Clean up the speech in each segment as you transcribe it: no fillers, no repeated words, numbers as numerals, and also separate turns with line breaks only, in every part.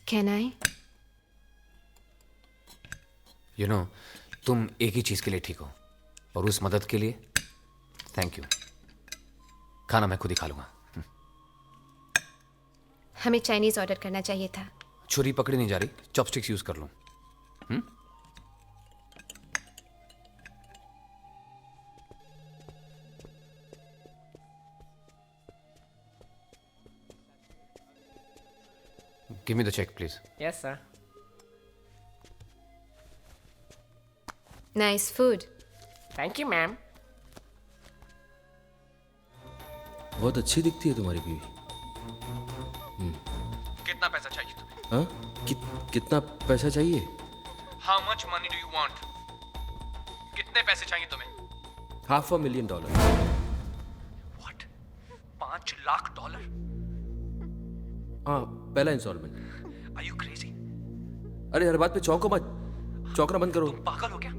Can I?
You know, तुम एक ही चीज के लिए ठीक हो और उस मदद के लिए थैंक यू। खाना मैं खुद ही खा लूंगा।
हमें चाइनीज ऑर्डर करना चाहिए था।
छुरी पकड़ी नहीं जा रही, चॉपस्टिक्स यूज कर लूं। Give me the check, please.
Yes, sir.
Nice food.
Thank you, ma'am.
बहुत अच्छी दिखती है तुम्हारी बीवी।
कितना पैसा चाहिए तुम्हें?
हाँ? कितना पैसा चाहिए?
How much money do you want? कितने पैसे चाहिए तुम्हें?
$500,000।
What? $5 लाख?
हाँ, पहला इंस्टॉलमेंट।
Are you crazy?
अरे हर बात पे चौंको मत, चौंकना बंद करो।
तुम पागल हो क्या?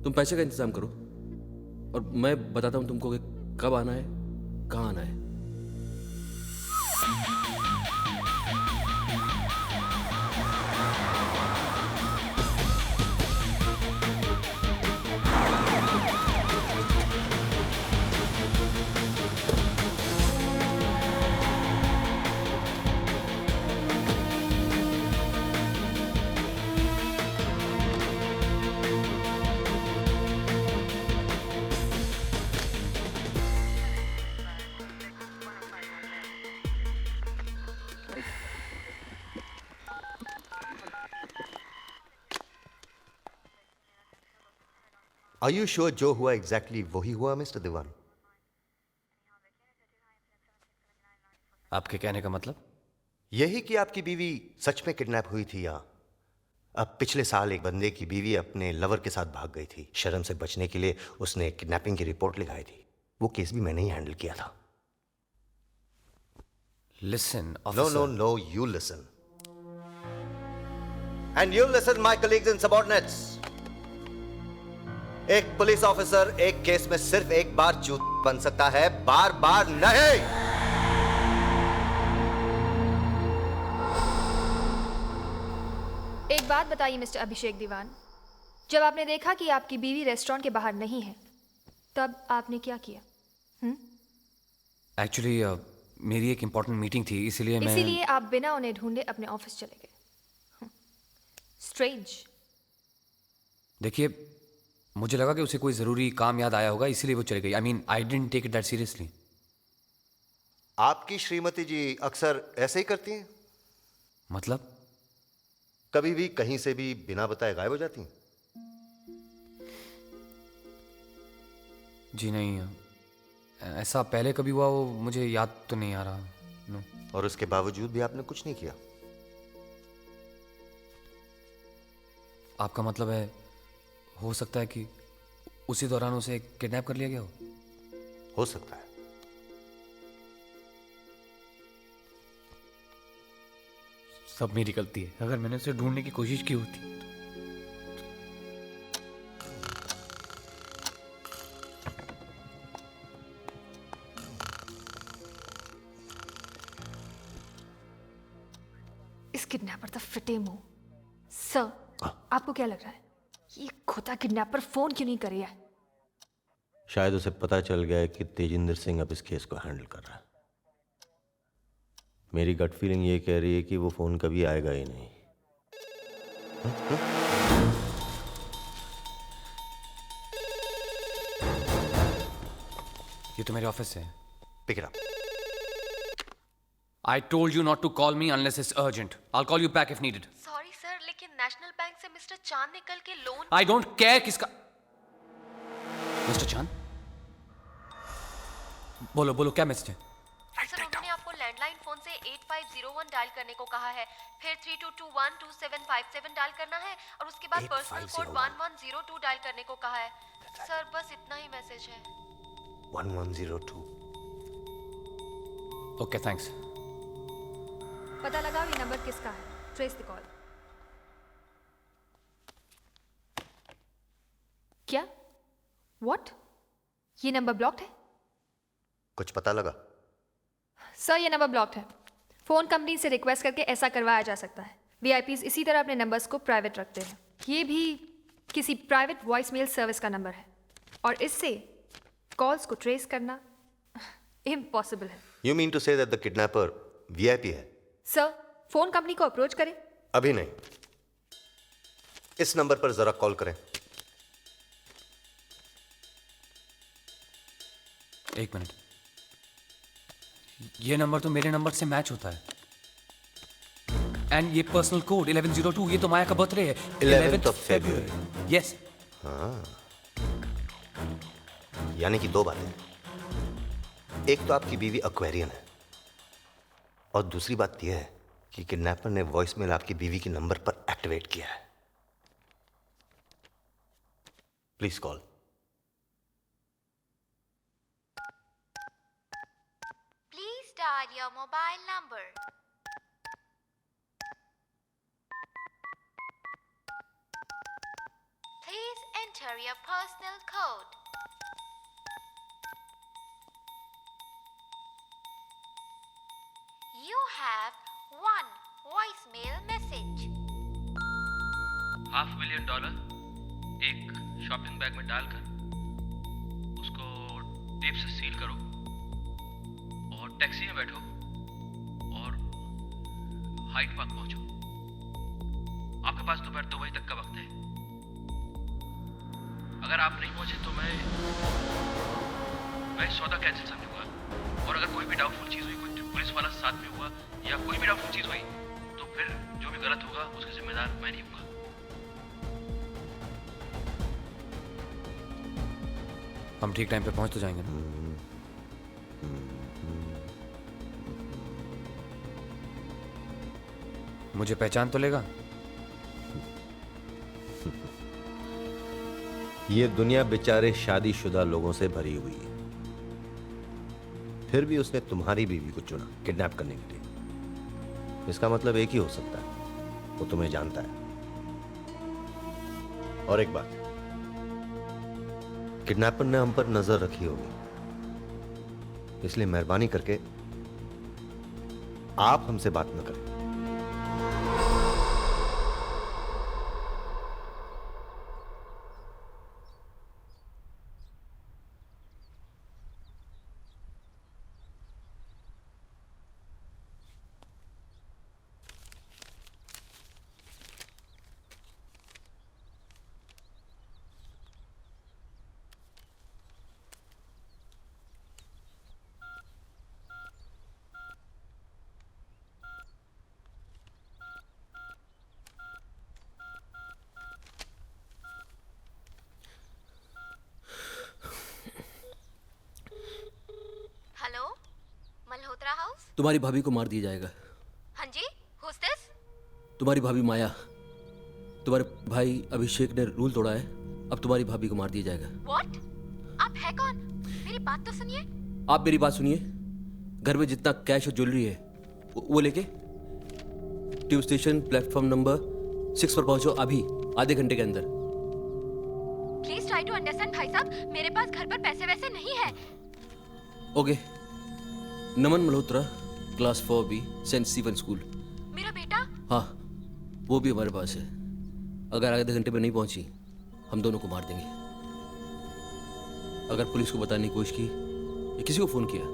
तुम पैसे का इंतजाम करो और मैं बताता हूँ तुमको कि कब आना है, कहाँ आना है।
Are you sure जो हुआ एग्जैक्टली वही हुआ मिस्टर दीवान?
आपके कहने का मतलब?
यही कि आपकी बीवी सच में किडनैप हुई थी या अब पिछले साल एक बंदे की बीवी अपने लवर के साथ भाग गई थी। शर्म से बचने के लिए उसने किडनैपिंग की रिपोर्ट लिखाई थी। वो केस भी मैंने ही हैंडल किया था।
Listen,
No,
officer.
no, no, you listen. And you listen, my colleagues and subordinates. एक पुलिस ऑफिसर एक केस में सिर्फ एक बार चूत बन सकता है, बार बार नहीं।
एक बात बताइए मिस्टर अभिषेक दीवान, जब आपने देखा कि आपकी बीवी रेस्टोरेंट के बाहर नहीं है, तब आपने क्या किया?
एक्चुअली मेरी एक इंपॉर्टेंट मीटिंग थी,
इसीलिए आप बिना उन्हें ढूंढे अपने ऑफिस चले गए। स्ट्रेंज।
देखिए, मुझे लगा कि उसे कोई जरूरी काम याद आया होगा, इसीलिए वो चली गई। I mean, I didn't take it that seriously.
आपकी श्रीमती जी अक्सर ऐसे ही करती हैं?
मतलब?
कभी भी कहीं से भी बिना बताए गायब हो जाती हैं?
जी नहीं, ऐसा पहले कभी हुआ वो मुझे याद तो नहीं आ रहा। नो।
और उसके बावजूद भी आपने कुछ नहीं किया?
आपका मतलब है हो सकता है कि उसी दौरान उसे किडनैप कर लिया गया
हो सकता है।
सब मेरी गलती है। अगर मैंने उसे ढूंढने की कोशिश की होती।
इस किडनैपर तो फिटे मुंह। सर, आपको क्या लग रहा है ये खोता किडनैपर फोन क्यों नहीं कर रहा है?
शायद उसे पता चल गया है कि तेजिंदर सिंह अब इस केस को हैंडल कर रहा है। मेरी गट फीलिंग ये कह रही है कि वो फोन कभी आएगा ही नहीं।
ये तो मेरे ऑफिस से है।
Pick it up.
I told you not to call me unless it's urgent. I'll call you back if needed.
Sorry sir, लेकिन नेशनल बैंक से मिस्टर चांद ने कल के लोन।
I don't care किसका। मिस्टर चांद? बोलो बोलो, क्या मैसेज है?
सर, उन्होंने आपको लैंडलाइन फोन से 8501 डायल करने को कहा है, फिर 32212757 डायल करना है और उसके बाद पर्सनल कोड 1102 डायल करने को कहा है। सर, बस इतना ही मैसेज है।
1102।
Okay, thanks.
पता लगाओ ये नंबर किसका है। Trace the call. क्या? व्हाट? ये नंबर ब्लॉक्ड है?
कुछ पता लगा?
सर, ये नंबर ब्लॉक्ड है। फ़ोन कंपनी से रिक्वेस्ट करके ऐसा करवाया जा सकता है। VIPs इसी तरह अपने नंबर्स को प्राइवेट रखते हैं। ये भी किसी प्राइवेट वॉइस मेल सर्विस का नंबर है और इससे कॉल्स को ट्रेस करना इम्पॉसिबल है।
You mean to say that the kidnapper VIP है?
सर, फ़ोन कंपनी को अप्रोच करें।
अभी नहीं, इस नंबर पर जरा कॉल करें।
एक मिनट, ये नंबर तो मेरे नंबर से मैच होता है। एंड ये पर्सनल कोड 1102, ये तो माया का बर्थडे है।
11th of February।
यस।
यानी कि दो बातें, एक तो आपकी बीवी एक्वेरियन है और दूसरी बात यह है कि किडनैपर ने वॉइसमेल आपकी बीवी के नंबर पर एक्टिवेट किया है। Please call.
Please dial your mobile number. Please enter your personal code. You have one voicemail message.
$500,000 एक शॉपिंग बैग में डालकर उसको टेप से सील करो और टैक्सी में बैठो और हाइट पार्क पहुंचो। आपके पास दोपहर 2 बजे तक का वक्त है। अगर आप नहीं पहुंचे तो मैं सौदा कैंसिल समझूंगा और अगर कोई भी डाउटफुल चीज हुई, कोई पुलिस वाला साथ में हुआ या कोई भी डाउटफुल चीज हुई तो फिर जो भी गलत होगा उसका जिम्मेदार मैं नहीं हूँगा।
हम ठीक टाइम पे पहुंच तो जाएंगे ना? मुझे पहचान तो लेगा?
ये दुनिया बेचारे शादीशुदा लोगों से भरी हुई है, फिर भी उसने तुम्हारी बीवी को चुना किडनैप करने के लिए। इसका मतलब एक ही हो सकता है, वो तुम्हें जानता है। और एक बात, किडनैपर ने हम पर नजर रखी होगी, इसलिए मेहरबानी करके आप हमसे बात न करें।
Hello, Malhotra house.
तुम्हारी भाभी को मार दिया जाएगा।
हाँ जी, who's this?
तुम्हारी भाभी माया, तुम्हारे भाई अभिषेक ने रूल तोड़ा है। अब तुम्हारी भाभी को मार दिया जाएगा।
What? आप है कौन? मेरी बात तो सुनिए।
आप मेरी बात सुनिए। घर में जितना कैश और ज्वेलरी है वो लेके ट्यूब स्टेशन प्लेटफॉर्म नंबर 6 पर पहुंचो अभी, आधे घंटे के अंदर।
प्लीज ट्राई टू अंडरस्टैंड भाई साहब, मेरे पास घर पर पैसे वैसे नहीं है।
Okay. Naman Malhotra, class 4B, saint Stephen school.
मेरा बेटा?
हाँ, वो भी हमारे पास है। अगर आधे घंटे में नहीं पहुंची हम दोनों को मार देंगे। अगर पुलिस को बताने की कोशिश की या किसी को फोन किया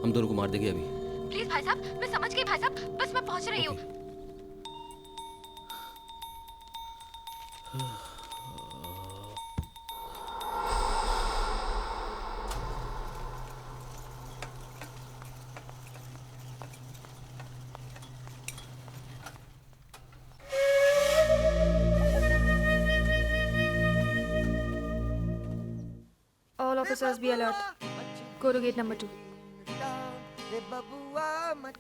हम दोनों को मार देंगे अभी।
प्लीज भाई साहब, मैं समझ गई भाई साहब, बस मैं पहुंच रही हूँ।
All officers be alert. Go to gate number 2.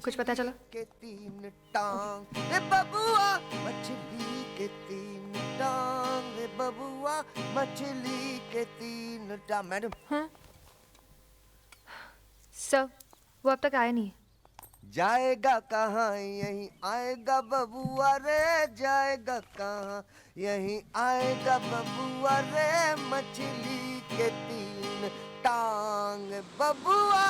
कुछ पता चला?
के तीन टांग रे बबुआ मछली के तीन टांग रे बबुआ मछली के तीन टांग। मैडम,
सर, वो अब तक आया नहीं है।
जाएगा कहाँ यहीं आएगा बबुआ रे, जाएगा कहाँ यहीं आएगा बबुआ रे मछली के तीन टांग बबुआ।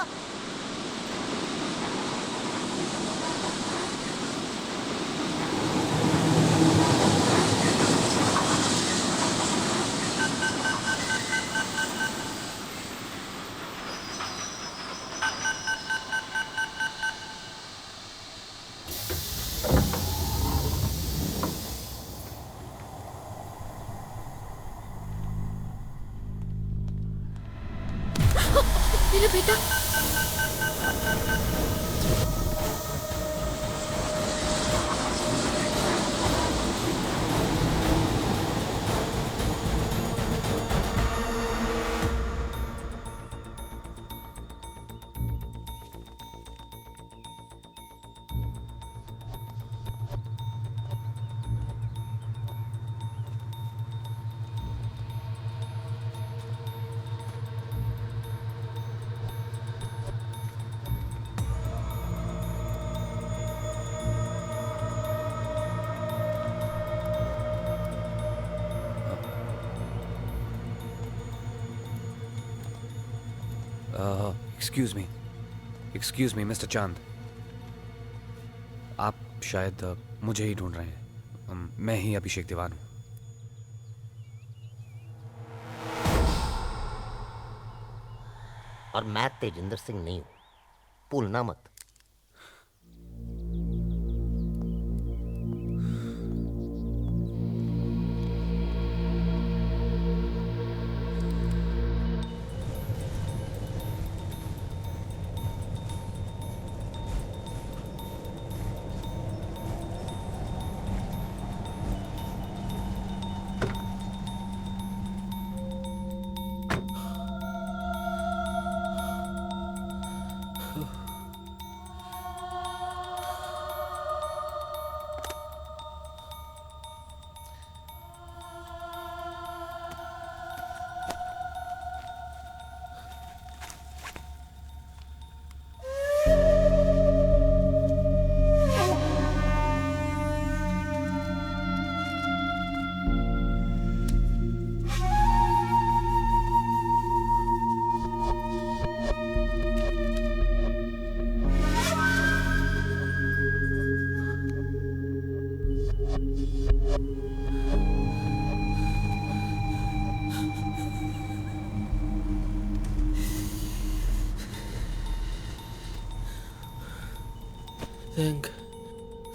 एक्सक्यूज मी मिस्टर चांद, आप शायद मुझे ही ढूंढ रहे हैं। मैं ही अभिषेक दीवान हूँ।
और मैं तेजिंदर सिंह नहीं हूं, भूलना मत।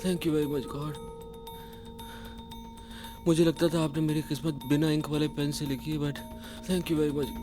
Thank you very much God. मुझे लगता था आपने मेरी किस्मत बिना इंक वाले पेन से लिखी है, but thank you very much.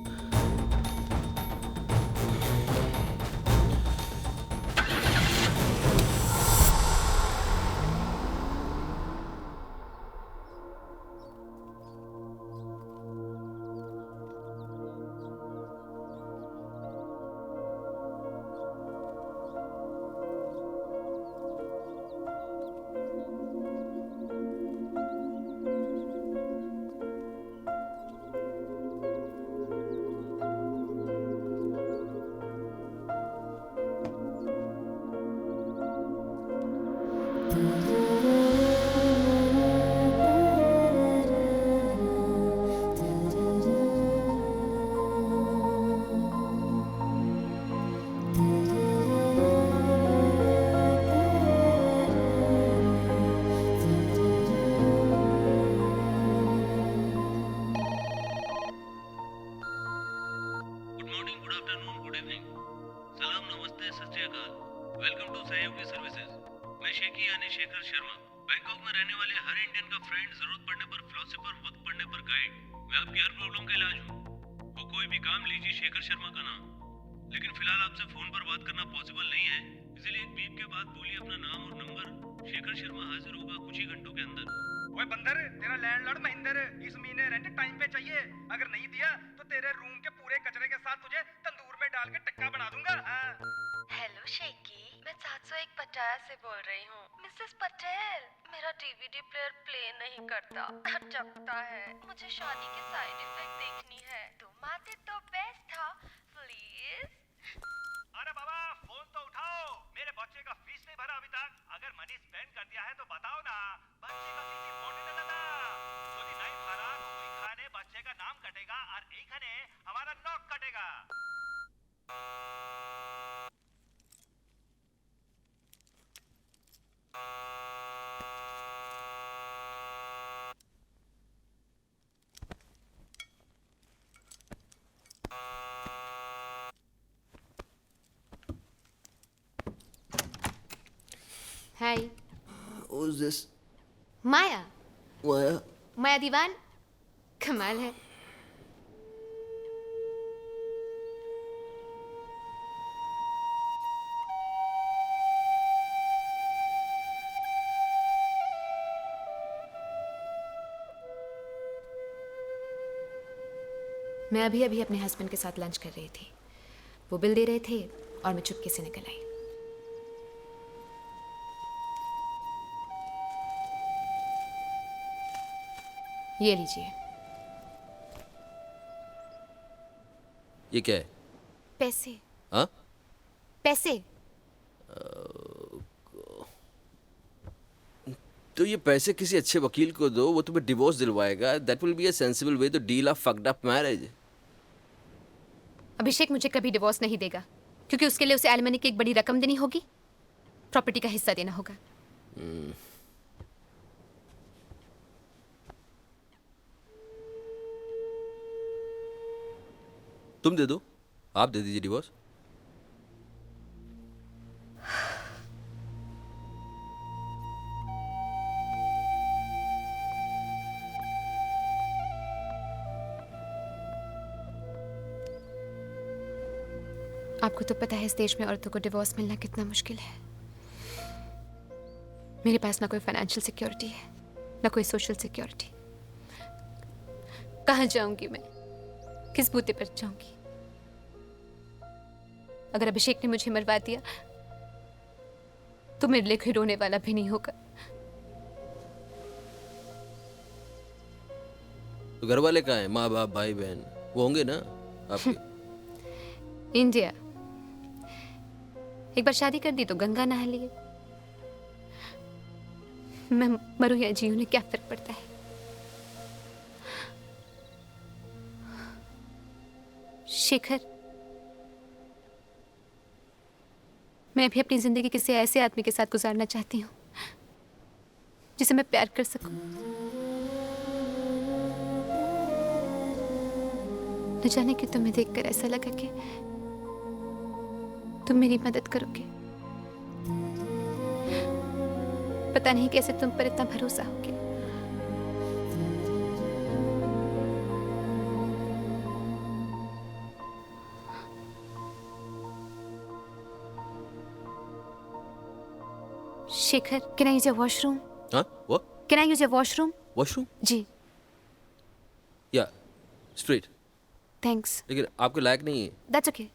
मुझे शादी के साइड इफेक्ट देखनी है। तुम आते तो बेस्ट था, प्लीज।
अरे बाबा, फोन तो उठाओ। मेरे बच्चे का फीस नहीं भरा अभी तक। अगर मनी स्पेंड कर दिया है तो बताओ ना। बच्चे का फीस इम्पोर्टेंट है दादा। यदि नहीं भरा तो कोई खाने बच्चे का नाम कटेगा और एक खाने हमारा नौक कटेगा।
Hi.
Who's this?
Maya.
Maya?
Maya दीवान कमाल है। मैं अभी अभी अपने हस्बैंड के साथ लंच कर रही थी। वो बिल दे रहे थे और मैं चुपके से निकल आई। ये लीजिए।
ये क्या है?
पैसे।
हाँ?
पैसे।
तो ये पैसे किसी अच्छे वकील को दो, वो तुम्हें डिवोर्स दिलवाएगा। That will be a sensible way to deal a fucked up marriage.
Abhishek मुझे कभी डिवोर्स नहीं देगा, क्योंकि उसके लिए उसे एलिमनी की एक बड़ी रकम देनी होगी, प्रॉपर्टी का हिस्सा देना होगा।
तुम दे दो, आप दे दीजिए डिवोर्स।
आपको तो पता है इस देश में औरतों को डिवोर्स मिलना कितना मुश्किल है। मेरे पास ना कोई फाइनेंशियल सिक्योरिटी है, ना कोई सोशल सिक्योरिटी। कहाँ जाऊंगी मैं? किस बूते पर जाऊंगी? अगर अभिषेक ने मुझे मरवा दिया तो मेरे लिए कोई रोने वाला भी नहीं होगा।
तो घर वाले कहाँ हैं? माँ बाप भाई बहन वो होंगे ना आपके?
इंडिया। एक बार शादी कर दी तो गंगा नहा लिए। मैं मरूं या जीऊं, उन्हें क्या फर्क पड़ता है? शेखर, मैं भी अपनी जिंदगी किसी ऐसे आदमी के साथ गुजारना चाहती हूँ जिसे मैं प्यार कर सकूं। न जाने कि तुम्हें देखकर ऐसा लगा कि तुम मेरी मदद करोगे। पता नहीं कैसे तुम पर इतना भरोसा हो गया। Shekhar, can I use your washroom?
हाँ? वो
can I use your washroom?
Washroom?
जी,
या स्ट्रेट।
थैंक्स।
लेकिन आपके लायक नहीं है।
That's okay.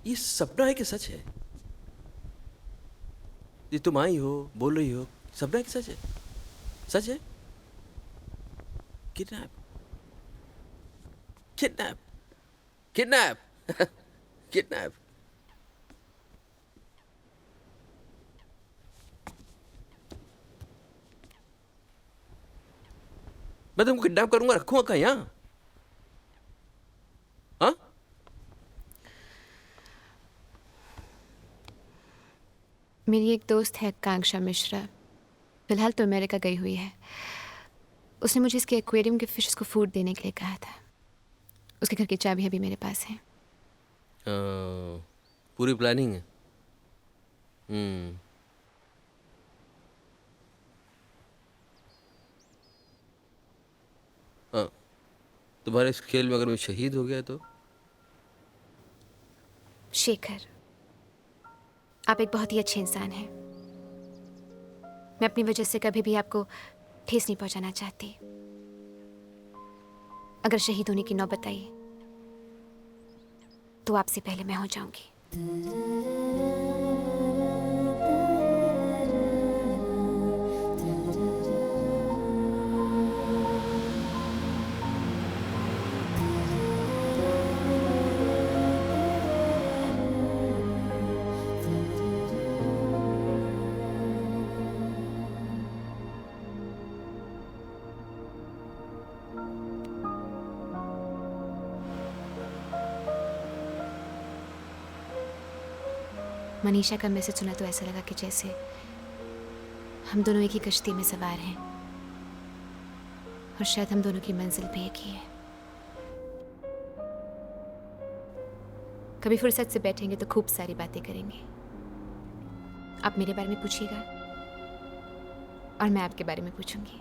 ये सपना है कि सच है? ये तुम आई हो, बोल रही हो, सपना है कि सच है? सच है? Kidnap, kidnap, kidnap, kidnap. मैं तुमको किडनैप करूंगा, रखूंगा कहाँ यहाँ? हाँ?
मेरी एक दोस्त है आकांक्षा मिश्रा, फिलहाल तो अमेरिका गई हुई है। उसने मुझे इसके एक्वेरियम के फिशेस को फूड देने के लिए कहा था। उसके घर की चाबियां भी मेरे पास हैं।
पूरी प्लानिंग है। हाँ, तुम्हारे इस खेल में अगर मैं शहीद हो गया तो?
शेखर, आप एक बहुत ही अच्छे इंसान हैं। मैं अपनी वजह से कभी भी आपको ठेस नहीं पहुंचाना चाहती। अगर शहीद होने की नौबत आई तो आपसे पहले मैं हो जाऊंगी। मनीषा का मैसेज सुना तो ऐसा लगा कि जैसे हम दोनों एक ही कश्ती में सवार हैं और शायद हम दोनों की मंजिल भी एक ही है। कभी फुर्सत से बैठेंगे तो खूब सारी बातें करेंगे। आप मेरे बारे में पूछिएगा और मैं आपके बारे में पूछूंगी।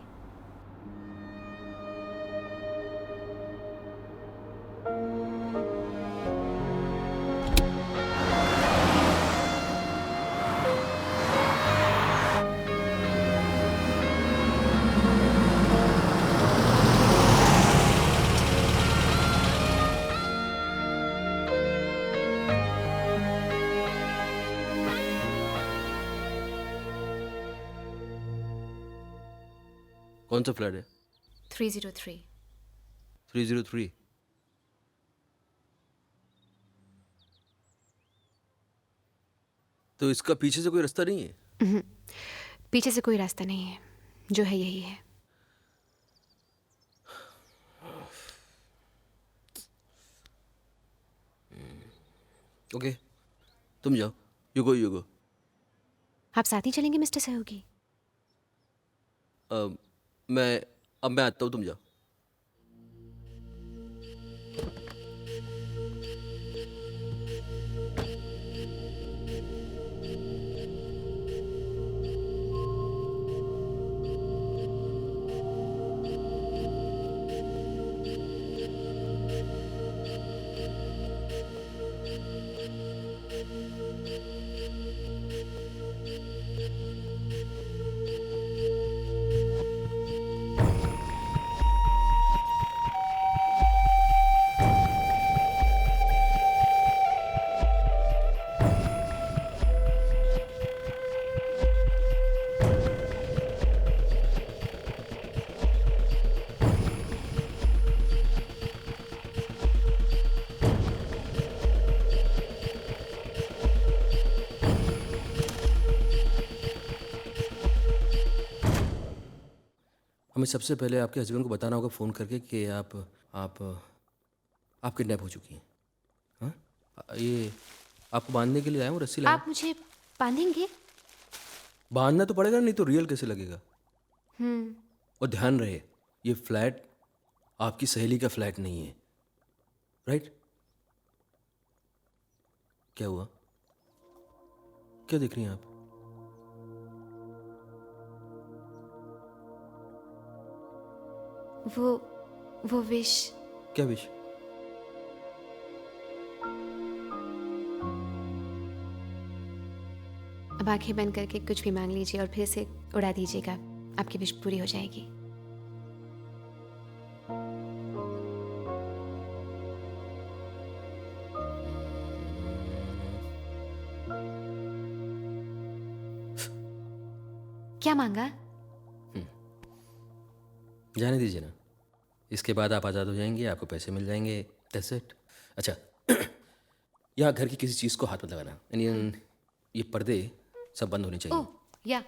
कौन सा फ्लैट है?
303।
303। तो इसका पीछे से कोई रास्ता नहीं है?
पीछे से कोई रास्ता नहीं है, जो है यही है।
ओके, तुम जाओ। You go.
आप साथ ही चलेंगे मिस्टर सहयोगी?
मैं आता हूँ, तुम जाओ। हमें सबसे पहले आपके हस्बैंड को बताना होगा फ़ोन करके कि आप किडनैप हो चुकी हैं। हाँ, ये आपको बांधने के लिए आया हूँ, रस्सी लाया।
आप मुझे बांधेंगे?
बांधना तो पड़ेगा, नहीं तो रियल कैसे लगेगा। और ध्यान रहे, ये फ्लैट आपकी सहेली का फ्लैट नहीं है, राइट? क्या हुआ? क्या देख रही हैं आप?
वो विश।
क्या विश?
अब आंखें बंद करके कुछ भी मांग लीजिए और फिर से उड़ा दीजिएगा। आपकी विश पूरी हो जाएगी। क्या मांगा?
जाने दीजिए ना, इसके बाद आप आज़ाद हो जाएंगे, आपको पैसे मिल जाएंगे। That's it. अच्छा, यहाँ घर की किसी चीज़ को हाथ मत लगाना। ये पर्दे सब बंद होने चाहिए।
ओह, या।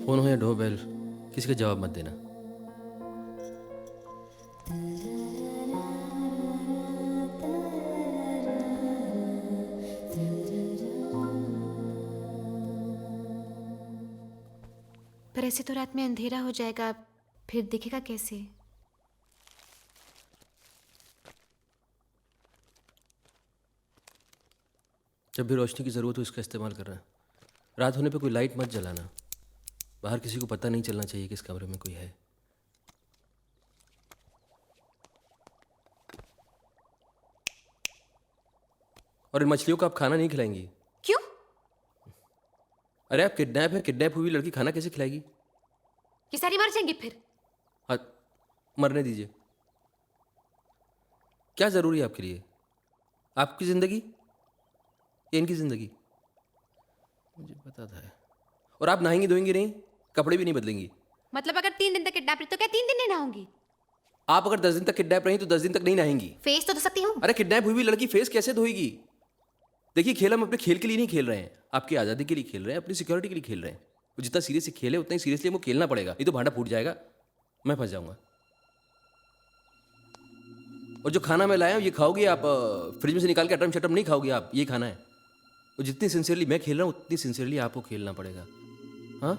फोन हो या डोरबेल, किसी का जवाब मत देना।
पर ऐसे तो रात में अंधेरा हो जाएगा, फिर दिखेगा कैसे?
जब भी रोशनी की ज़रूरत हो इसका इस्तेमाल करना। रात होने पे कोई लाइट मत जलाना। बाहर किसी को पता नहीं चलना चाहिए कि इस कमरे में कोई है। और इन मछलियों को आप खाना नहीं खिलाएंगी।
क्यों?
अरे आप किडनैप है, किडनैप हुई लड़की खाना कैसे खिलाएगी?
ये सारी मर जाएंगी फिर।
हाँ, मरने दीजिए। क्या ज़रूरी है आपके लिए? आपकी ज़िंदगी या इनकी ज़िंदगी? मुझे पता था। और आप नहाएंगी धोएंगी नहीं, कपड़े भी नहीं बदलेंगी।
मतलब अगर 3 दिन तक किडनैप रही तो क्या 3 दिन नहीं नहाऊंगी?
आप अगर 10 दिन तक किडनैप रही तो 10 दिन तक नहीं नहाएंगी।
फेस तो धो सकती हूँ।
अरे किडनैप हुई हुई लड़की फेस कैसे धोएगी? देखिए, खेल हम अपने खेल के लिए नहीं खेल रहे हैं, आपकी आज़ादी के लिए खेल रहे हैं, अपनी सिक्योरिटी के लिए खेल रहे हैं। वो जितना सीरियसली खेले उतना ही सीरियसली हमको खेलना पड़ेगा, नहीं तो भांडा फूट जाएगा, मैं फंस जाऊंगा। और जो खाना मैं लाया हूँ ये खाओगे आप? फ्रिज में से निकाल के अटम शटम नहीं खाओगे आप, ये खाना है। और जितनी सिंसियरली मैं खेल रहा हूँ उतनी सिंसियरली आपको खेलना पड़ेगा। हाँ,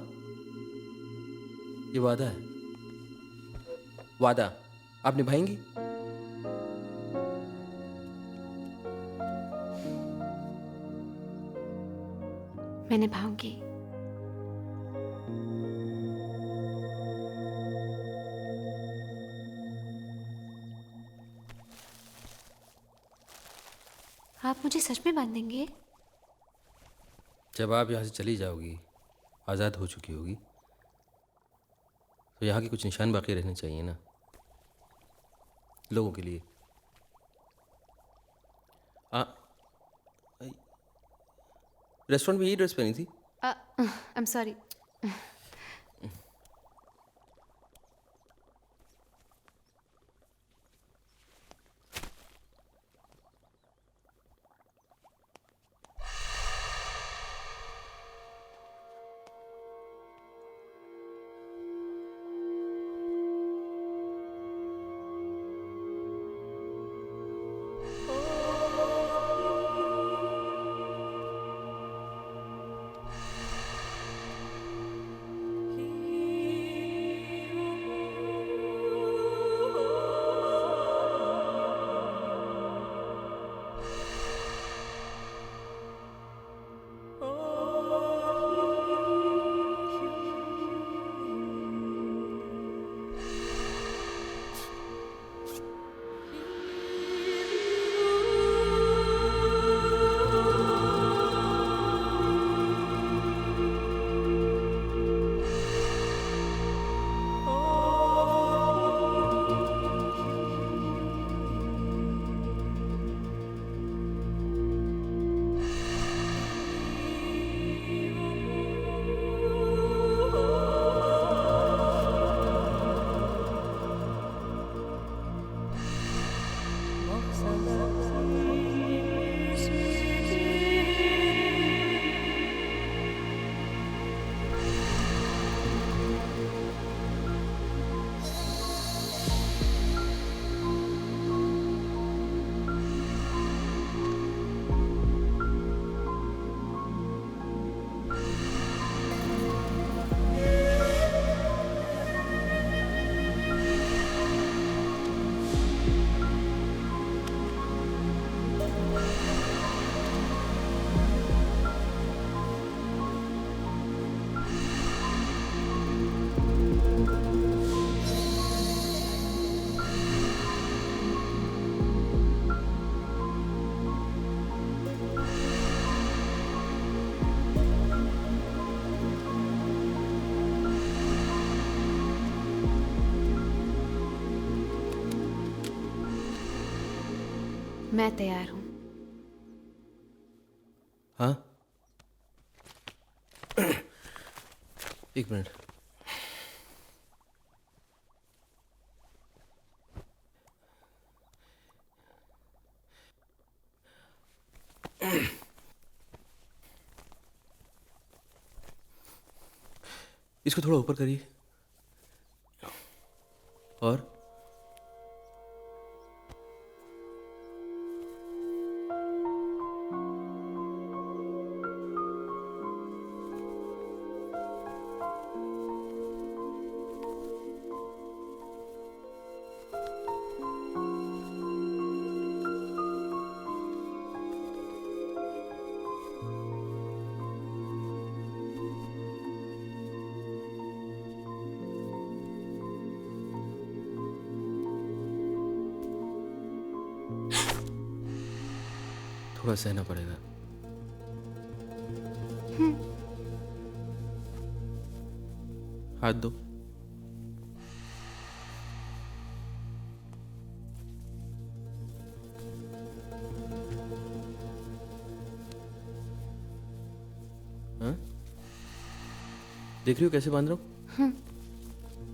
ये वादा है, वादा आप निभाएंगी?
मैं निभाऊंगी। आप मुझे सच में बांध देंगे?
जब आप यहाँ से चली जाओगी, आज़ाद हो चुकी होगी, तो यहाँ के कुछ निशान बाकी रहने चाहिए ना, लोगों के लिए। रेस्टोरेंट में यही ड्रेस पहनी थी?
I am sorry. मैं तैयार हूँ।
हाँ, एक मिनट। इसको थोड़ा ऊपर करिए। और थोड़ा सहना पड़ेगा। हाथ दो। हाँ? देख रही हो कैसे बांध रहा हूँ?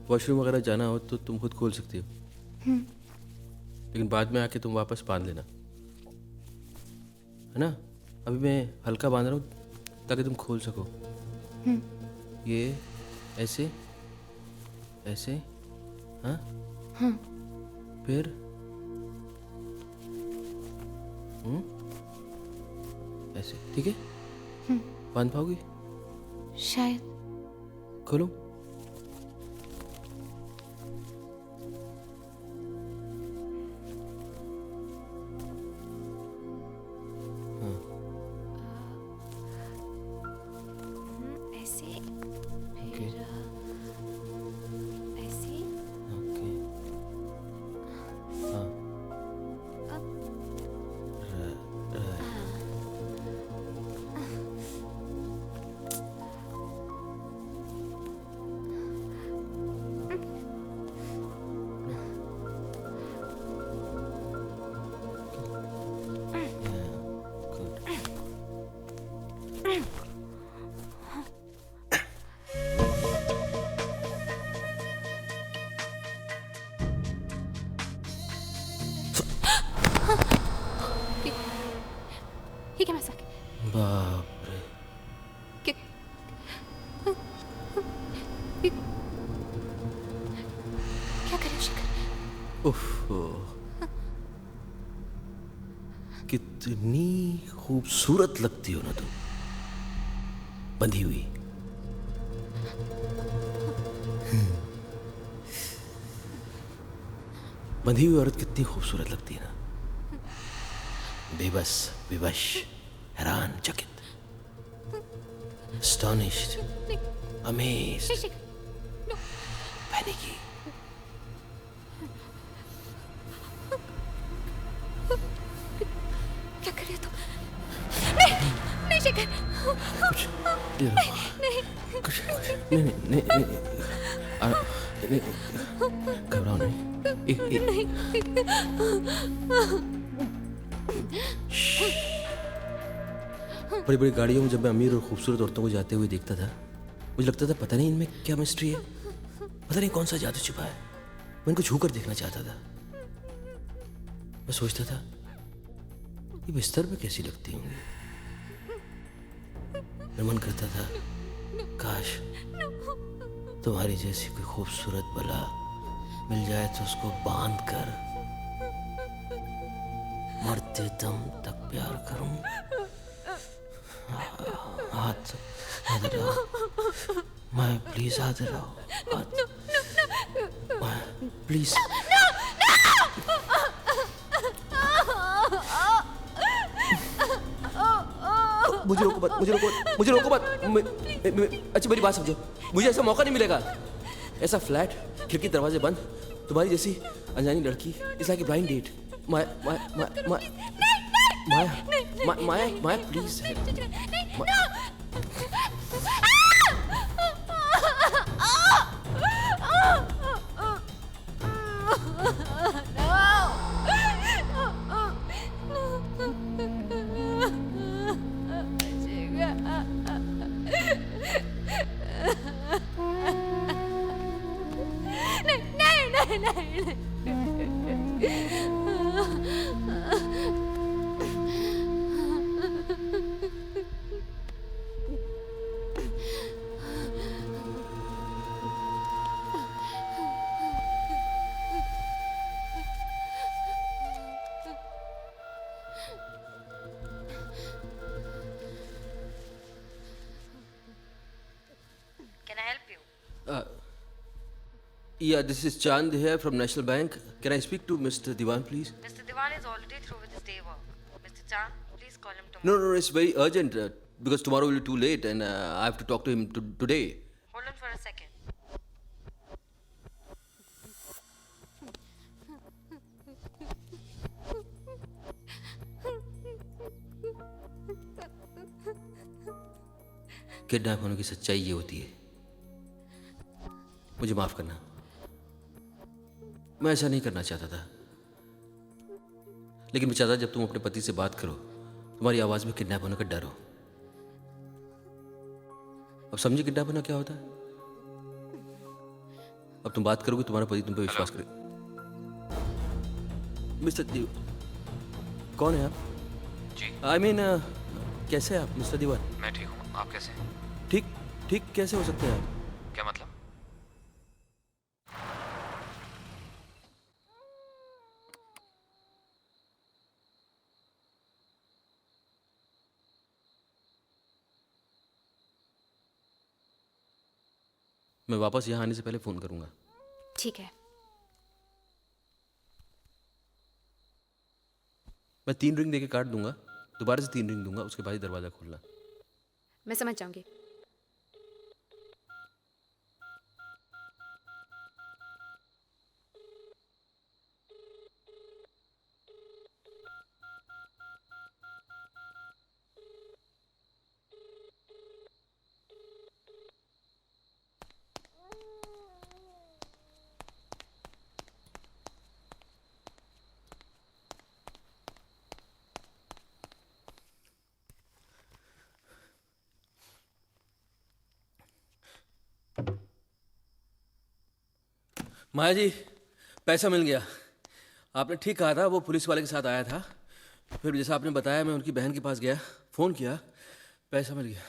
वॉशरूम वगैरह जाना हो तो तुम खुद खोल सकती हो, लेकिन बाद में आके तुम वापस बांध लेना, है ना? अभी मैं हल्का बांध रहा हूँ ताकि तुम खोल सको। ये ऐसे ऐसे, हाँ? फिर ऐसे, ठीक है? बांध पाओगी?
शायद।
खोलो।
ऐसे
ओके
ऐसे।
ओके। हाँ।
ये क्या मजाक?
बाप रे।
क्या क्या करे शिखर?
उफ, कितनी खूबसूरत लगती हो ना तुम, बंधी हुई। बंधी हुई औरत कितनी खूबसूरत लगती है ना, बेबस, विवश, हैरान, चकित, astonished, amazed,
शिखर
panicky।
क्या कर रही हो तुम? नहीं नहीं शिखर,
कुछ नहीं, कुछ नहीं, नहीं, नहीं, नहीं, नहीं, घबराओ नहीं। बड़ी बड़ी गाड़ियों में जब मैं अमीर और खूबसूरत औरतों को जाते हुए देखता था, मुझे लगता था पता नहीं इनमें क्या मिस्ट्री है, पता नहीं कौन सा जादू छिपा है। मैं इनको छू कर देखना चाहता था। मैं सोचता था ये बिस्तर में कैसी लगती होंगी। मेरा मन करता था काश तुम्हारी जैसी कोई खूबसूरत बला मिल जाए तो उसको बांध कर मरते दम तक प्यार करूं। हाथ हाथ लाओ, मैं प्लीज हाथ लाओ, हाथ प्लीज। मुझे रोको मत, मुझे रोको मत, मुझे रोको मत। अच्छा मेरी बात समझो, मुझे ऐसा मौका नहीं मिलेगा। ऐसा फ्लैट, खिड़की दरवाजे बंद, तुम्हारी जैसी अनजानी लड़की, it's like a blind date. Maya please.
Can I help you?
Yeah, this is Chand here from National Bank. Can I speak to Mr. Diwan, please?
Mr. Diwan is already through with his day work. Mr. Chan, please call him tomorrow.
No, it's very urgent because tomorrow will be too late and I have to talk to him today.
Hold on for a second.
Kidnap होने की सच्चाई ये होती है। मुझे माफ करना, मैं ऐसा नहीं करना चाहता था, लेकिन मैं चाहता जब तुम अपने पति से बात करो तुम्हारी आवाज में किडनैप होने का डर हो। अब समझे किडनैप होना क्या होता है? अब तुम बात करोगे तुम्हारा पति तुम पे विश्वास करे। मिस्टर देव, कौन है आप?
जी
आई मीन कैसे हैं आप मिस्टर दीवान?
मैं ठीक हूँ, आप कैसे हैं?
ठीक ठीक कैसे हो सकते हैं आप?
क्या मतलब?
मैं वापस यहाँ आने से पहले फोन करूंगा।
ठीक है।
मैं 3 रिंग देके काट दूंगा, दोबारा से 3 रिंग दूंगा, उसके बाद ही दरवाजा खोलना।
मैं समझ जाऊंगी।
माया जी, पैसा मिल गया। आपने ठीक कहा था, वो पुलिस वाले के साथ आया था। फिर जैसा आपने बताया मैं उनकी बहन के पास गया, फोन किया, पैसा मिल गया।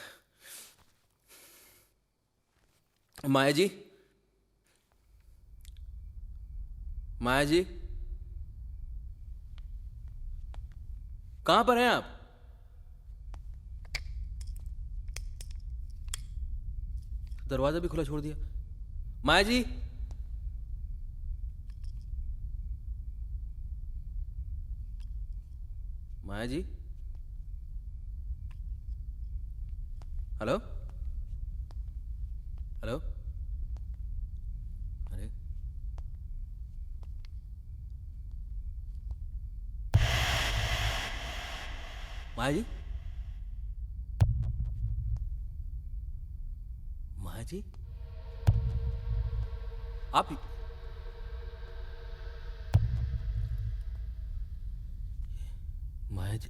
माया जी, माया जी, कहां पर हैं आप? दरवाजा भी खुला छोड़ दिया। माया जी, माया जी, हेलो हेलो, अरे माया जी, माया जी, आप माया जी,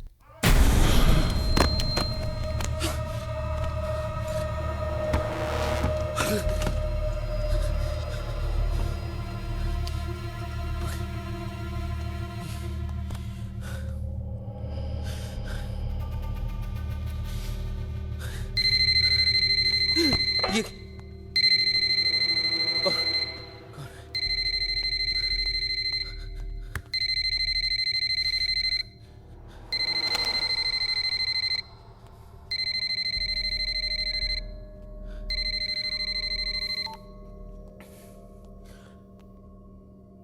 ये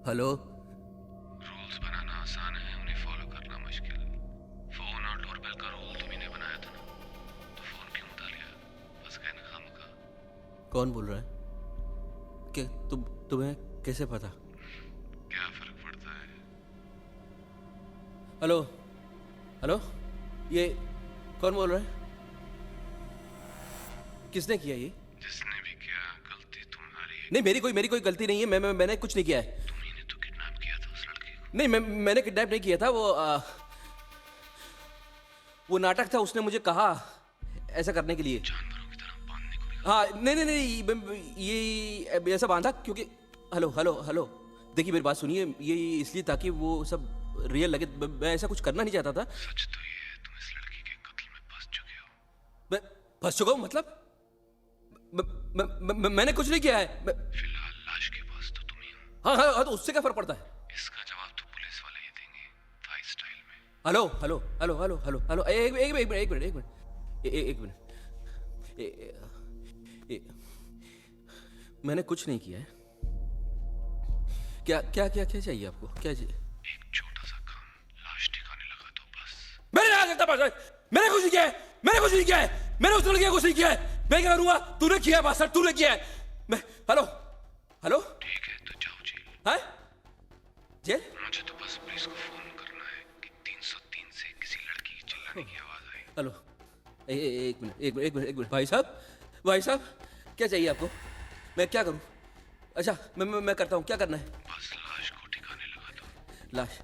हेलो,
रूल्स बनाना आसान है, उन्हें फॉलो करना मुश्किल। फोन और डोरबेल का रूल तुम्ही ने बनाया था ना, तो फोन क्यों उठा लिया? फंस गए ना खामखा।
कौन बोल रहा है? क्या तुम्हें कैसे पता?
क्या फर्क पड़ता है?
हेलो हेलो, ये कौन बोल रहा है? किसने किया ये?
जिसने भी किया, गलती तुम्हारी है।
नहीं, मेरी कोई गलती नहीं है। मैंने कुछ नहीं किया है।
तुम्ही ने तो किडनैप किया था उस लड़की को।
नहीं, मैंने किडनैप नहीं किया था। वो नाटक था, उसने मुझे कहा ऐसा करने के लिए।
जानवरों की तरह बांधने को नहीं।
हाँ, नहीं, ये ऐसा बांधा क्योंकि हेलो हेलो हेलो, देखिए मेरी बात सुनिए। ये इसलिए ताकि वो सब रियल लगे। मैं ऐसा कुछ करना नहीं चाहता था।
सच तो ये है, तुम इस लड़की के कत्ल में फंस चुके हो।
मैं फंस चुका हूँ मतलब? मैंने कुछ नहीं किया है।
फिलहाल लाश के पास तो तुम ही हो।
हाँ, तो उससे क्या फर्क पड़ता है?
इसका जवाब तो पुलिस वाले ही देंगे, थाई स्टाइल में।
Hello hello hello hello hello hello, एक मिनट। मैंने कुछ नहीं किया है। क्या चाहिए आपको? क्या चाहिए?
एक छोटा सा काम, लाश ठिकाने लगा दो बस।
मैंने नहीं करता बस। मैंने कुछ नहीं किया है। मैंने उस लड़के को कुछ नहीं किया है। मैं क्या करूंगा? तूने किया है बासर, तूने किया है। मैं हेलो
ठीक है, तो जाओ जेल।
हैं? जेल?
मुझे तो बस पुलिस को फोन करना है कि 303 से किसी लड़की की चिल्लाने की आवाज आई।
हेलो, एक मिनट एक मिनट एक मिनट एक मिनट भाई साहब क्या चाहिए आपको? मैं क्या करूं? अच्छा मैं करता हूं, क्या करना है?
बस लाश को ठिकाने लगा दो।
लाश?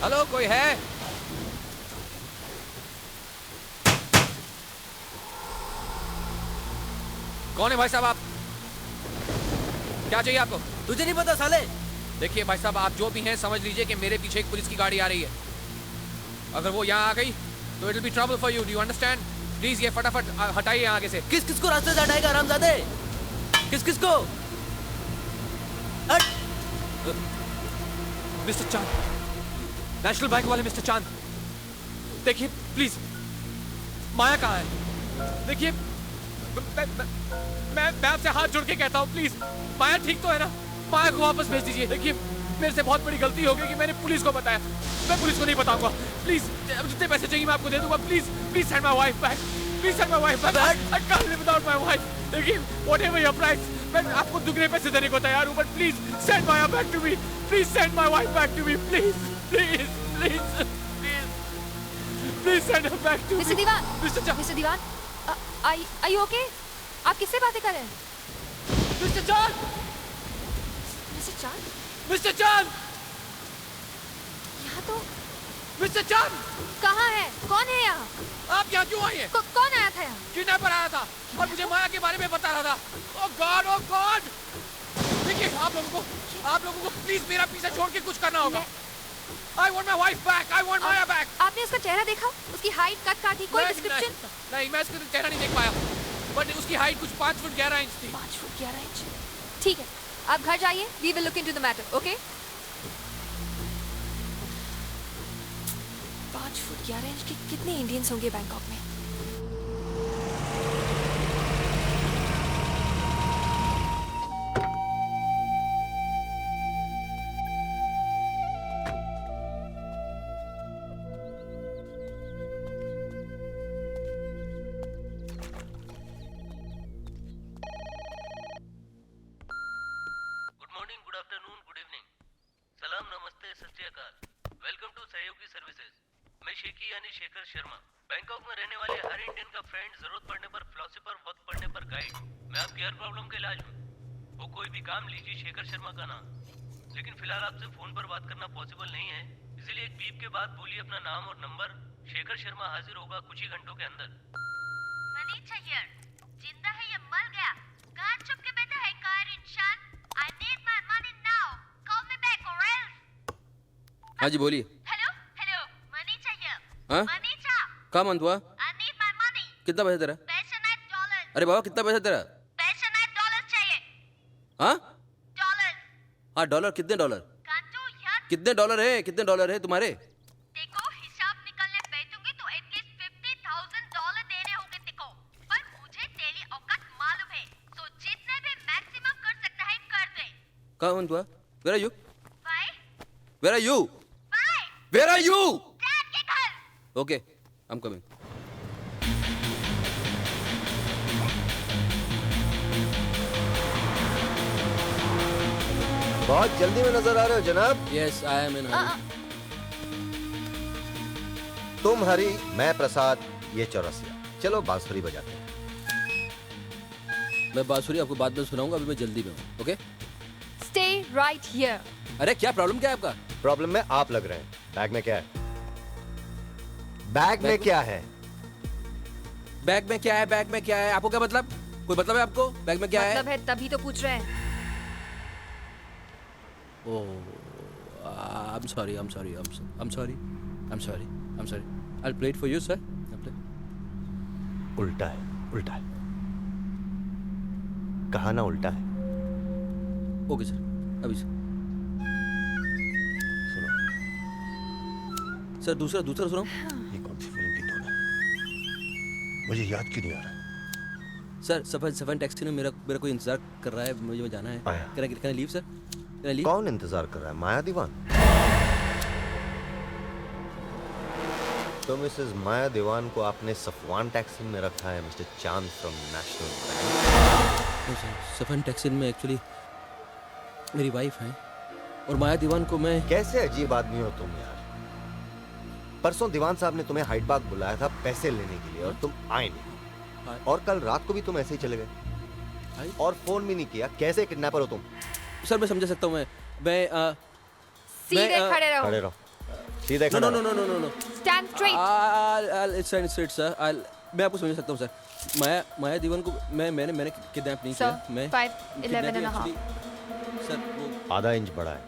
हेलो कोई है? कौन है भाई साहब आप? क्या चाहिए आपको?
तुझे नहीं पता साले?
देखिए भाई साहब, आप जो भी हैं समझ लीजिए कि मेरे पीछे एक पुलिस की गाड़ी आ रही है। अगर वो यहाँ आ गई तो it will be trouble for you, do you understand? Please ये फटाफट हटाइए यहाँ आगे से।
किस किस को रास्ते से हटाएगा हरामजादे? किस किस को?
मिस्टर चांद, नेशनल बैंक वाले मिस्टर चांद, देखिए प्लीज, माया कहाँ है? देखिए मैं आपसे हाथ जोड़ के कहता हूँ, प्लीज माया ठीक तो है ना? माया को वापस भेज दीजिए। देखिए मेरे से बहुत बड़ी गलती हो गई कि मैंने पुलिस को बताया, मैं पुलिस को नहीं बताऊंगा। प्लीज जितने पैसे चाहिए मैं आपको दे दूंगा। Please please send my wife back, please send my wife back. I can't live without my wife. देखिए व्हाटएवर योर प्राइस, मैं आपको दुगने पैसे देने को तैयार हूँ, but please send Maya back to me, please send my wife back to me, please please please please send her back to me.
Mister Diwan,
mister
Diwan, are you okay? आप किससे बातें कर रहे हैं?
मिस्टर चांद,
मिस्टर चांद?
मिस्टर चांद,
यहाँ तो
मिस्टर चांद
कहाँ है? कौन है यहाँ?
आप यहाँ क्यों आई हैं?
कौन आया था यहाँ?
किडनैपर आया था और मुझे माया के बारे में बता रहा था। ओह गॉड, ओह गॉड। देखिए आप लोगों को प्लीज मेरा पीछा छोड़ के कुछ करना होगा। I want my wife back. I want Maya back.
आपने उसका चेहरा देखा? उसकी हाइट, कद काठी, कोई डिस्क्रिप्शन?
नहीं, मैं उसका चेहरा नहीं देख पाया, बट उसकी हाइट कुछ 5 फुट 11 इंच थी।
5 फुट 11 इंच? ठीक है, आप घर जाइए, we will look into the matter, okay? 5 foot 11 inch के कितने इंडियंस होंगे बैंकॉक में?
शेखर शर्मा, बैंकॉक में रहने वाले हर इंडियन का फ्रेंड, जरूरत पड़ने पर फिलोसोफर, वक्त पड़ने पर गाइड। मैं आपकी हर प्रॉब्लम का इलाज हूँ। वो कोई भी काम लीजिए शेखर शर्मा का नाम। लेकिन फिलहाल आपसे फोन पर बात करना पॉसिबल नहीं है, इसलिए एक बीप के बाद बोलिए अपना नाम और नंबर। शेखर शर्मा हाजिर होगा कुछ ही घंटों के अंदर।
मनीषा हियर, जिंदा है या मर गया? कहाँ छुप के बैठा है कार इंसान? I need my money now. Call me back or else.
हाँ जी बोलिए। हाँ? क्या मन हुआ? कितना पैसा तेरा? अरे बाबा कितना पैसा तेरा?
$डॉलर चाहिए।
हाँ?
डॉलर।
हाँ डॉलर, कितने डॉलर? कितने डॉलर है तुम्हारे?
देखो हिसाब निकलने बैठूंगी तो एटलीस्ट $50,000 देने होंगे तेको। पर मुझे तेरी औकात मालूम है, तो जितने भी मैक्सिमम कर सकता है कर दे।
क्या मन हुआ? Where are you?
Bye.
Where are you?
Bye.
Where are you?
Dad के घर।
Okay, I'm coming.
बहुत जल्दी में नजर आ रहे हो जनाब।
Yes, I am in hurry.
तुम हरी, मैं प्रसाद, ये चौरसिया। चलो बांसुरी बजाते हैं।
मैं बांसुरी आपको बाद में सुनाऊंगा, अभी मैं जल्दी में हूँ। ओके?
Stay right here.
अरे क्या प्रॉब्लम क्या है आपका?
प्रॉब्लम में आप लग रहे हैं। बैग में क्या है? बैग में क्या है?
बैग में क्या है? बैग में क्या है? आपको क्या मतलब? कोई मतलब है आपको? बैग में क्या
मतलब है तभी तो पूछ रहे हैं।
ओह, I'm sorry. I'll play it for you, sir.
उल्टा है, उल्टा है। कहा ना उल्टा है।
ओके सर, अभी सर।
सुनो,
सर दूसरा सुनाओ।
ये कौन सी फिल्म की धुन है? मुझे याद क्यों नहीं आ रहा?
सर सफन टैक्सी में मेरा कोई इंतजार कर रहा है, मुझे जाना है।
आया।
Can I leave sir? Can I leave?
कौन इंतजार कर रहा है? माया दीवान? तो मिसेस माया दीवान को आपने सफवान टैक्सी में रखा है, मिस्टर चांद फ्रॉम नेशनल बैंक।
सफन टैक्सी में एक्चुअली मेरी वाइफ है और माया दीवान को मैं।
कैसे अजीब आदमी हो तुम यार। परसों दीवान साहब ने तुम्हें हाइड पार्क बुलाया था पैसे लेने के लिए और तुम आए नहीं। और कल रात को भी तुम ऐसे ही चले गए और फोन भी नहीं किया। कैसे किडनैपर हो तुम?
सर मैं समझा सकता हूँ। मैं
सीधे खड़े रहो।
खड़े रहो, सीधे खड़े रहो।
No.
Stand straight.
I'll stand straight, sir. मैं आपको समझ सकता हूँ सर। माया दीवान को मैंने किडनैप नहीं किया। मैं
5'11 and a half।
सर वो
आधा इंच बड़ा है।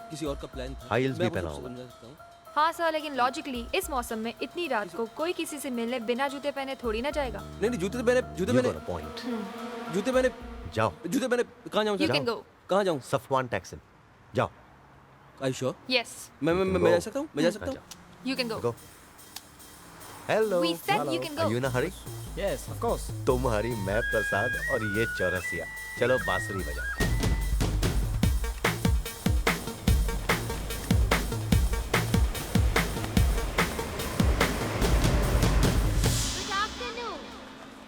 किसी और का प्लान था।
हाई हील्स भी
मैं आपको
पहना होगा।
समझा सकता हूँ।
हाँ सर, लेकिन लॉजिकली इस मौसम में इतनी रात को कोई किसी से मिलने बिना जूते पहने थोड़ी ना जाएगा।
नहीं जूते मैंने
पॉइंट।
जाओ। जूते मैंने कहाँ जाऊँ
You
सर?
can go.
कहाँ जाऊँ?
सफवान टैक्सी जाओ।
Are you sure?
Yes,
मैं जा सकता हूँ? मैं जा सकता हूँ?
you can go.
Go. Hello.
We said you can go.
You ना हरी?
Yes of course.
तुम हरी, मैं प्रसाद और ये चौरसिया। चलो बांसुरी बजा।
Good afternoon.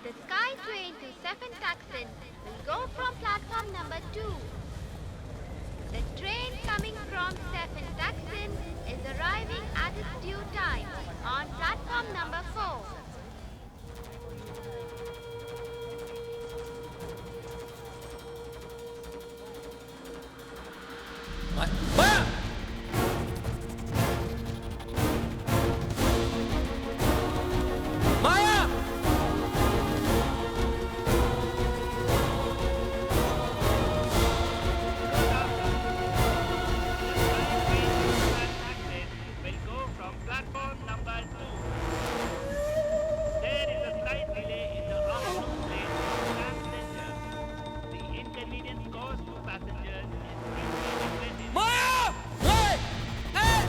The Sky train to Seven-Tuxton will go from platform number 2. The train coming from Seven-Tuxton is arriving at its due time on platform number 4.
Maya! Maya!
Will go from platform number 2. There is a slight delay in the afternoon train for passengers. The inconvenience caused to passengers is deeply regretted.
Maya! Hey! Hey!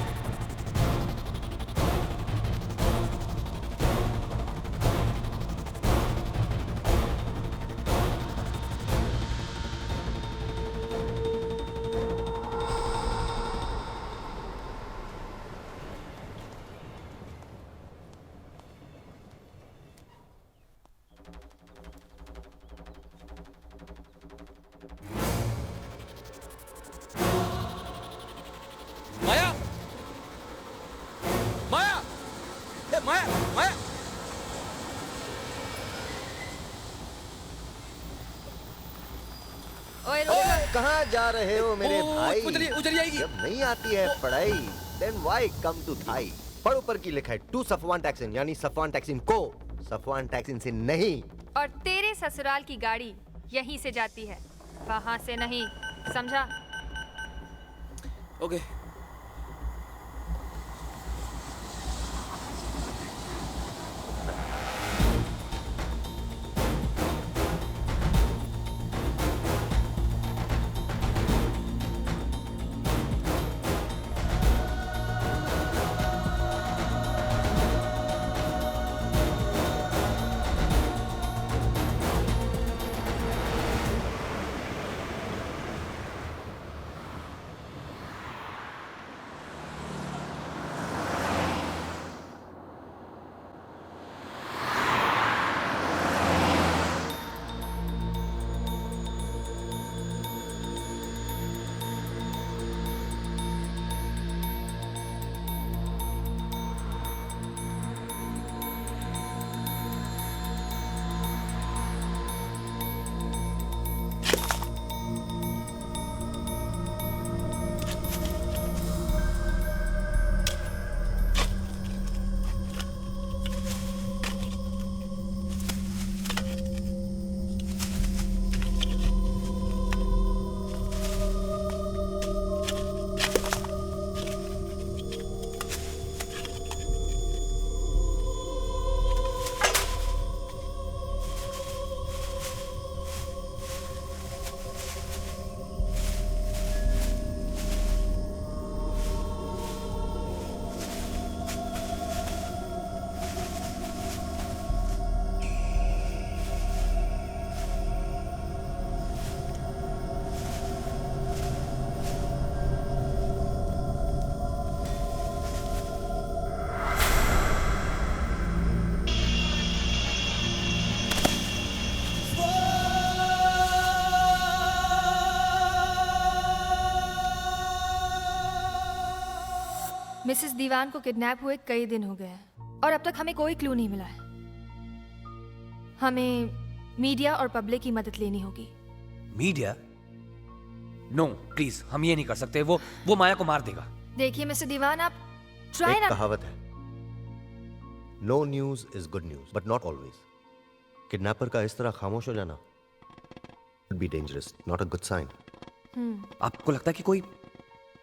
माया! माया! ए, माया!
ओए रुको।
कहाँ जा रहे हो मेरे भाई?
उचल जाएगी।
जब नहीं आती है पढ़ाई, then why come to Thai? पढ़ ऊपर की लिखा है टू सफवान टैक्सिन, यानी सफवान टैक्सिन को, सफवान टैक्सिन से नहीं।
और तेरे ससुराल की गाड़ी यहीं से जाती है, वहां से नहीं, समझा?
ओके।
मिसेस दीवान को किडनैप हुए कई दिन हो गए हैं और अब तक हमें कोई क्लू नहीं मिला है। हमें मीडिया और पब्लिक की मदद लेनी होगी।
मीडिया? नो प्लीज, हम ये नहीं कर सकते। वो माया को मार देगा।
देखिए मिस्टर दीवान, आप ट्राई
एक
ना।
कहावत है, no news is good news but not always. Kidnapper का इस तरह खामोश हो जाना would be dangerous, not a good sign.
आपको लगता है कि कोई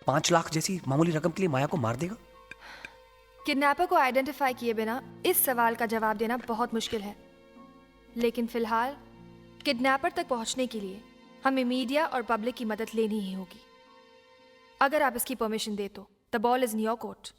5 लाख जैसी मामूली रकम के लिए माया को मार देगा?
किडनैपर को आइडेंटिफाई किए बिना इस सवाल का जवाब देना बहुत मुश्किल है, लेकिन फिलहाल किडनैपर तक पहुंचने के लिए हमें मीडिया और पब्लिक की मदद लेनी ही होगी। अगर आप इसकी परमिशन दे तो the ball is in your court.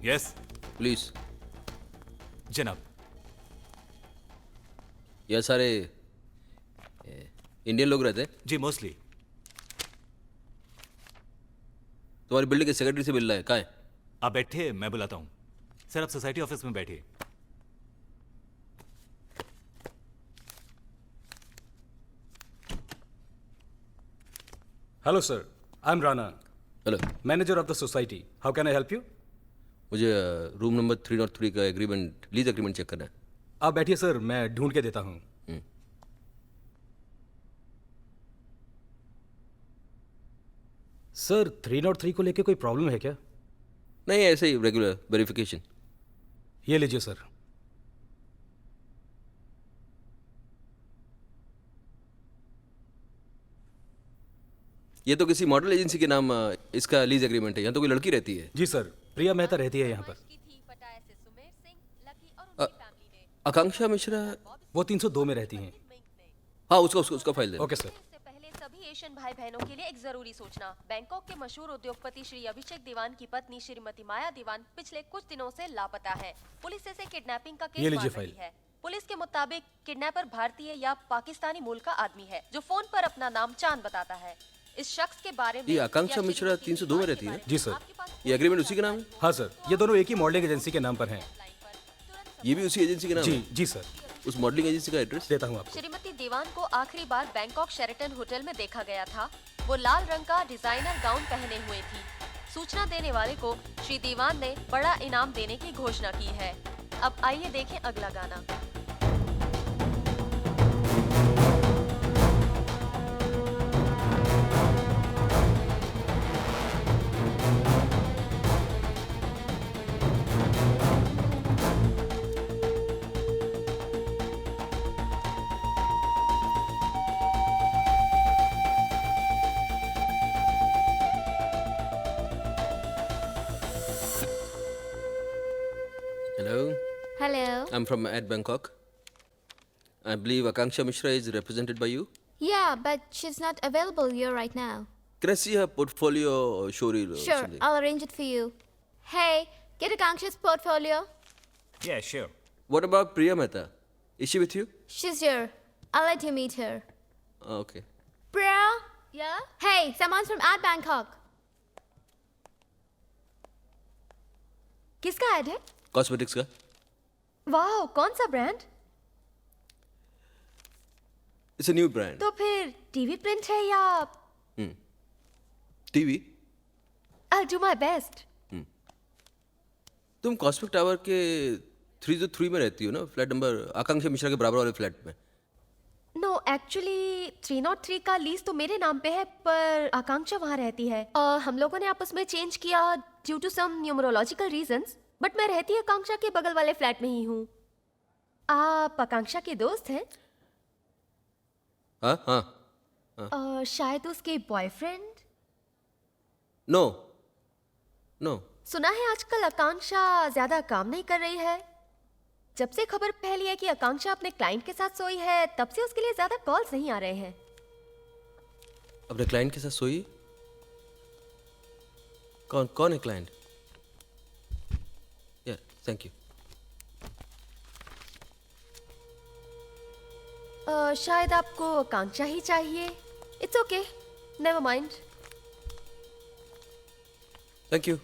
Yes
please.
जनाब।
यह सारे इंडियन लोग रहते हैं?
जी मोस्टली।
तुम्हारी बिल्डिंग के सेक्रेटरी से मिल रहा है, कहाँ है?
आप बैठिए, मैं बुलाता हूँ। सर आप सोसाइटी ऑफिस में बैठिए।
Hello sir, I am Rana,
hello,
manager of the society. How can I help you?
मुझे रूम नंबर 303 का एग्रीमेंट, लीज एग्रीमेंट चेक करना है।
आप बैठिए सर, मैं ढूंढ के देता हूँ। सर 303 को लेके कोई प्रॉब्लम है क्या?
नहीं, ऐसे ही रेगुलर वेरिफिकेशन।
ये लीजिए सर।
ये तो किसी मॉडल एजेंसी के नाम इसका लीज एग्रीमेंट है। यहाँ तो कोई लड़की रहती है?
जी सर, प्रिया मेहता रहती है यहाँ पर।
आकांक्षा मिश्रा?
वो 302 में रहती हैं।
हाँ, उसका फाइल दे।
Okay sir.
पहले सभी एशियन भाई बहनों के लिए एक जरूरी सूचना। बैंकॉक के मशहूर उद्योगपति श्री अभिषेक दीवान की पत्नी श्रीमती माया दीवान पिछले कुछ दिनों से लापता है। पुलिस इसे किडनैपिंग का केस मान रही है। पुलिस के मुताबिक किडनैपर भारतीय या पाकिस्तानी मूल का आदमी है जो फोन पर अपना नाम चांद बताता है। इस शख्स के बारे में
ये आकांक्षा मिश्रा 302 में रहती है?
जी सर।
ये एग्रीमेंट उसी के नाम है?
हाँ सर, ये दोनों एक ही मॉडलिंग एजेंसी के नाम पर हैं।
ये भी उसी एजेंसी के नाम
जी
है?
जी सर।
उस मॉडलिंग एजेंसी का एड्रेस
देता हूँ आपको।
श्रीमती दीवान को आखिरी बार बैंकॉक शेरेटन होटल में देखा गया था। वो लाल रंग का डिजाइनर गाउन पहने हुए थी। सूचना देने वाले को श्री दीवान ने बड़ा इनाम देने की घोषणा की है। अब आइए देखें अगला गाना।
Hello.
Hello.
I'm from at Bangkok. I believe Akanksha Mishra is represented by you.
Yeah, but she's not available here right now.
Can I see her portfolio or showreel or
Sure,
something?
I'll arrange it for you. Hey, get Akanksha's portfolio.
Yeah, sure.
What about Priya Mehta? Is she with you?
She's here. I'll let you meet her.
Okay.
Priya? Yeah? Hey, someone's from at Bangkok.
किसका add है?
Cosmetics का?
वाह, कौन सा brand?
It's a new brand.
तो फिर TV print है या?
TV?
I'll do my best.
तुम कॉस्मिक टावर के 303 में रहती हो ना? फ्लैट नंबर आकांक्षा मिश्रा के बराबर वाले फ्लैट में।
नो, एक्चुअली 303 का लीज तो मेरे नाम पे है, पर आकांक्षा वहाँ रहती है। हम लोगों ने आपस में चेंज किया due to some numerological reasons, but मैं रहती आकांक्षा के बगल वाले फ्लैट में ही हूँ। आप आकांक्षा के दोस्त हैं?
हाँ हाँ।
शायद उसके बॉयफ्रेंड?
No no.
सुना है आजकल आकांक्षा ज्यादा काम नहीं कर रही है। जब से खबर फैली है कि आकांक्षा अपने क्लाइंट के साथ सोई है, तब से उसके लिए ज्यादा कॉल्स नहीं आ रहे हैं।
अपने क्लाइंट के साथ सोई? कौन है क्लाइंट? या, थैंक यू।
शायद आपको आकांक्षा ही चाहिए। It's okay, never mind.
Thank you.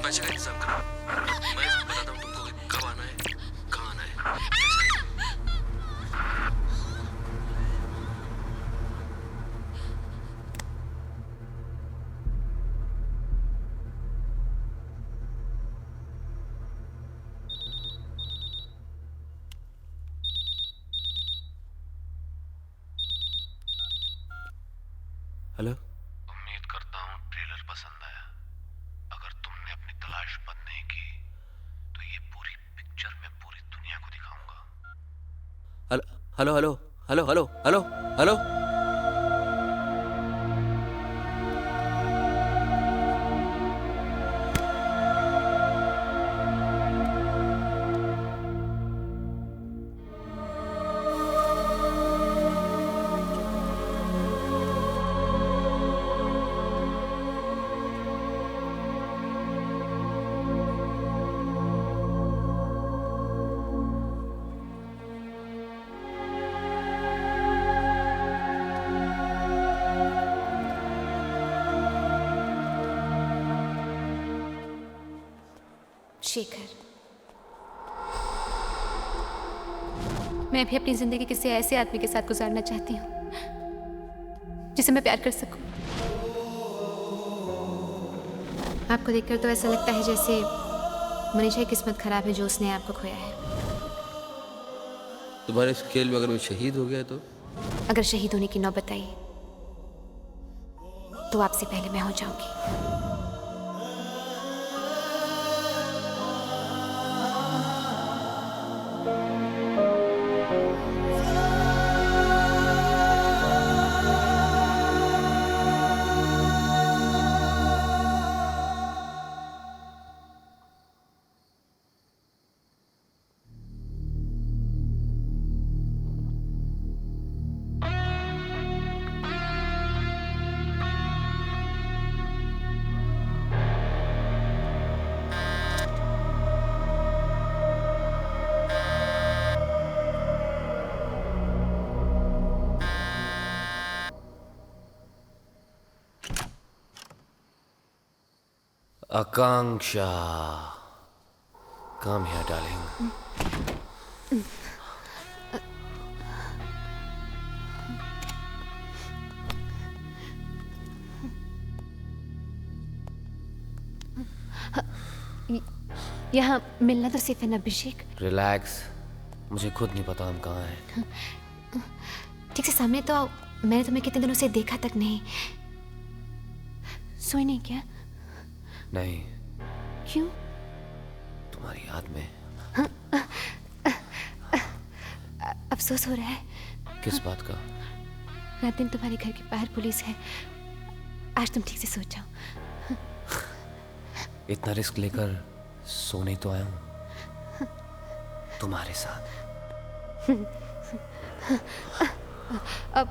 पैसे का इंतजाम करो। मैं बताता हूँ तुमको कि कब आना है, कहाँ आना है, कैसे। हेलो।
उम्मीद करता हूँ ट्रेलर पसंद आया। अगर तुमने अपनी तलाश बंद नहीं की तो ये पूरी पिक्चर मैं पूरी दुनिया को दिखाऊंगा।
Hello hello hello hello hello hello.
Shekhar, मैं भी अपनी जिंदगी किसी ऐसे आदमी के साथ गुजारना चाहती हूँ जिसे मैं प्यार कर सकूं। आपको देखकर तो ऐसा लगता है जैसे मनीषा की किस्मत खराब है जो उसने आपको खोया है।
तुम्हारे स्केल में अगर मैं शहीद हो गया तो?
अगर शहीद होने की नौबत आई तो आपसे पहले मैं हो जाऊंगी।
आकांक्षा, come here, darling.
यहाँ मिलना तो सिर्फ है ना अभिषेक।
रिलैक्स, मुझे खुद नहीं पता हम कहाँ हैं।
ठीक से सामने तो आओ। मैंने तुम्हें कितने दिनों से देखा तक नहीं। सोई नहीं क्या?
नहीं।
क्यों?
तुम्हारी याद में।
अफसोस हो रहा है?
किस बात का?
रात दिन तुम्हारे घर के बाहर पुलिस है। आज तुम ठीक से सो जाओ।
इतना रिस्क लेकर सोने तो आया हूँ तुम्हारे साथ।
अब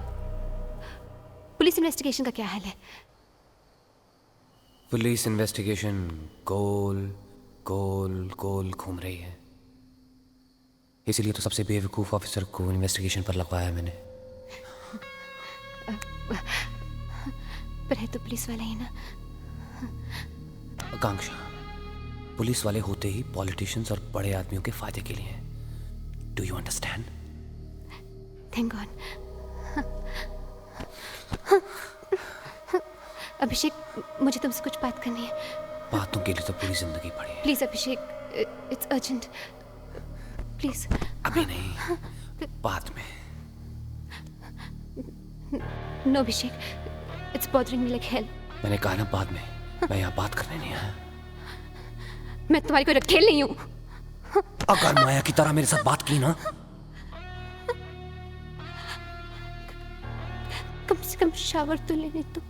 पुलिस इन्वेस्टिगेशन का क्या हाल है?
पुलिस इन्वेस्टिगेशन गोल गोल गोल घूम रही है। इसीलिए तो सबसे बेवकूफ़ ऑफिसर को इन्वेस्टिगेशन पर लगवाया मैंने।
पर है तो पुलिस वाला ही ना।
आकांक्षा, पुलिस वाले होते ही पॉलिटिशियंस और बड़े आदमियों के फायदे के लिए हैं। Do you understand?
Thank God. Abhishek, मुझे तुमसे कुछ बात करनी है।
बातों के लिए तो पूरी जिंदगी पड़ी है।
Please Abhishek, it's urgent, please.
अभी नहीं, बाद में।
No Abhishek, it's bothering me like hell.
मैंने कहा ना बाद में। मैं यहाँ बात करने नहीं आया।
मैं तुम्हारी कोई रखेल नहीं हूँ।
अगर माया की तरह मेरे साथ बात की ना,
कम से कम शावर तो लेने दो।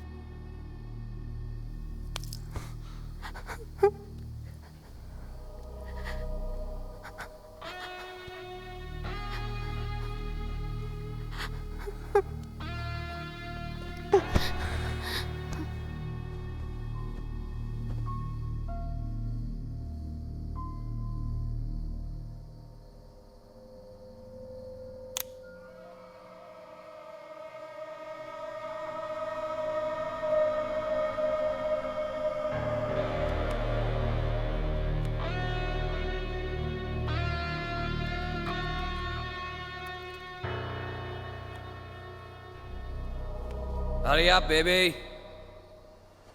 Hurry up, baby.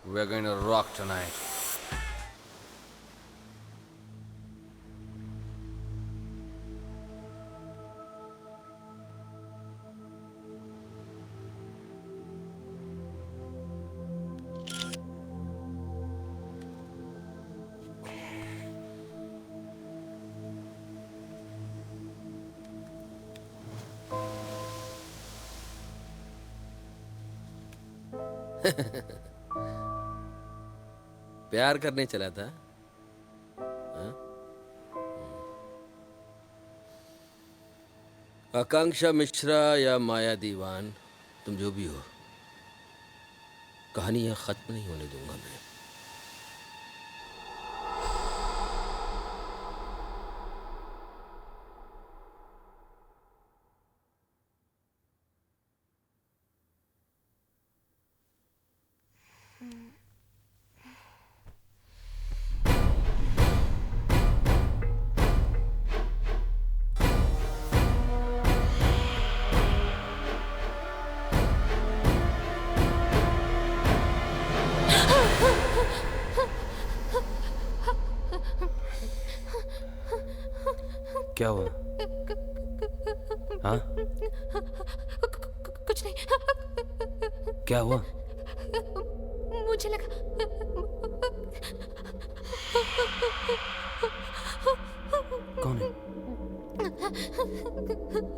We're going to rock tonight. प्यार करने चला था? हाँ? आकांक्षा मिश्रा या माया दीवान, तुम जो भी हो, कहानी यहाँ खत्म नहीं होने दूंगा मैं। क्या हुआ? हाँ?
कुछ नहीं।
क्या हुआ?
मुझे लगा
कौन है?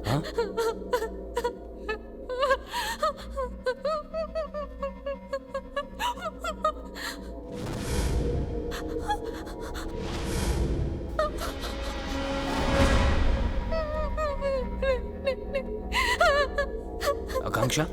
हाँ? आकांक्षा?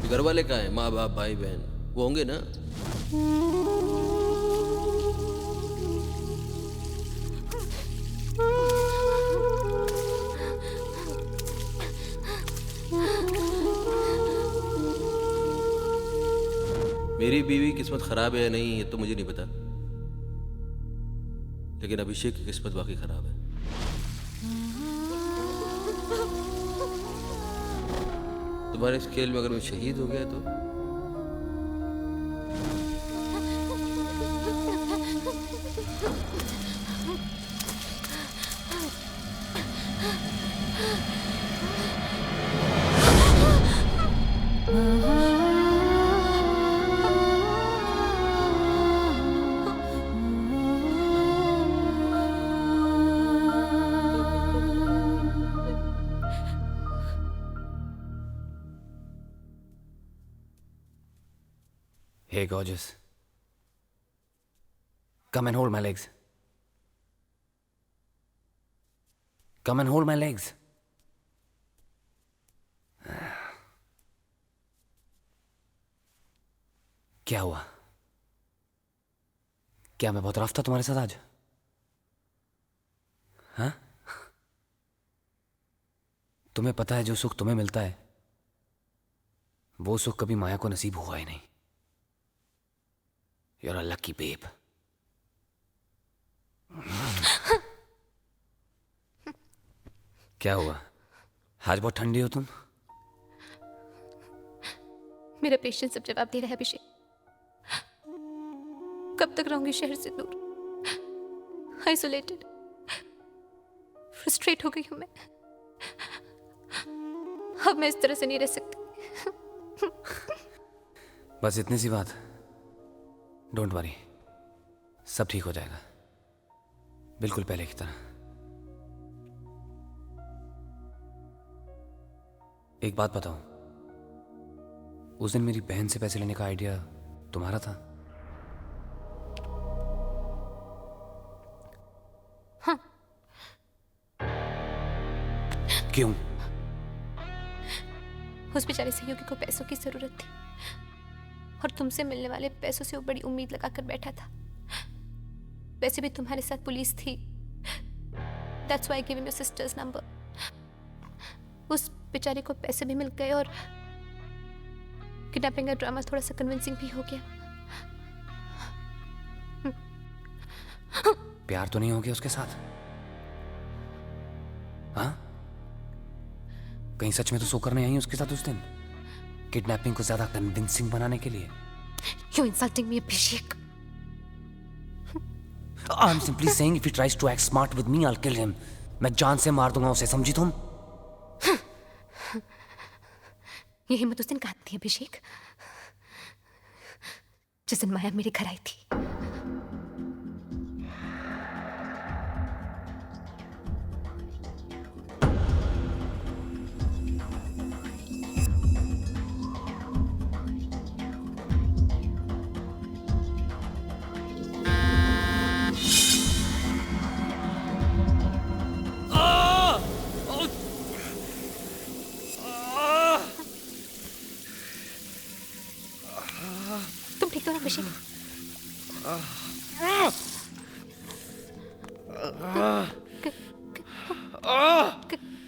घर वाले कहाँ हैं? माँ बाप भाई बहन वो होंगे ना? मेरी बीवी किस्मत खराब है या नहीं ये तो मुझे नहीं पता, लेकिन अभिषेक की किस्मत वाकई खराब है। तुम्हारे इस खेल में अगर मैं शहीद हो गया तो
Hey, gorgeous. Come and hold my legs. Come and hold my legs. क्या हुआ? क्या मैं बहुत रफ था तुम्हारे साथ आज? हाँ? तुम्हें पता है जो सुख तुम्हें मिलता है वो सुख कभी माया को नसीब हुआ ही नहीं. You're a lucky babe. क्या हुआ? आज बहुत ठंडी हो तुम.
मेरा पेशेंस अब जवाब दे रहा है अभिषेक. कब तक रहूंगी शहर से दूर, आइसोलेटेड, फ्रस्ट्रेट हो गई हूं मैं. अब मैं इस तरह से नहीं रह सकती.
बस इतनी सी बात. डोंट वरी, सब ठीक हो जाएगा, बिल्कुल पहले की तरह. एक बात बताओ, उस दिन मेरी बहन से पैसे लेने का आइडिया तुम्हारा था?
हाँ.
क्यों?
उस बेचारे सहयोगी को पैसों की जरूरत थी और तुमसे मिलने वाले पैसों से वो बड़ी उम्मीद लगाकर बैठा था. वैसे भी तुम्हारे साथ पुलिस थी. That's why I gave him your sister's number. उस बेचारे को पैसे भी मिल गए और किडनैपिंग का ड्रामा थोड़ा सा कन्विंसिंग भी हो गया.
प्यार तो नहीं हो गया उसके साथ? हाँ? कहीं सच में तो सो करने आई उसके साथ उस दिन, किडनैपिंग को ज्यादा कन्विंसिंग बनाने के लिए?
You're insulting me, Abhishek.
I'm simply saying if he tries to act smart with me, I'll kill him. मैं जान से मार दूंगा उसे, समझी तुम?
ये हिम्मत उस दिन कहाँ थी अभिषेक, जिस दिन माया मेरे घर आई थी. तुम ठीक तो ना अभिषेक?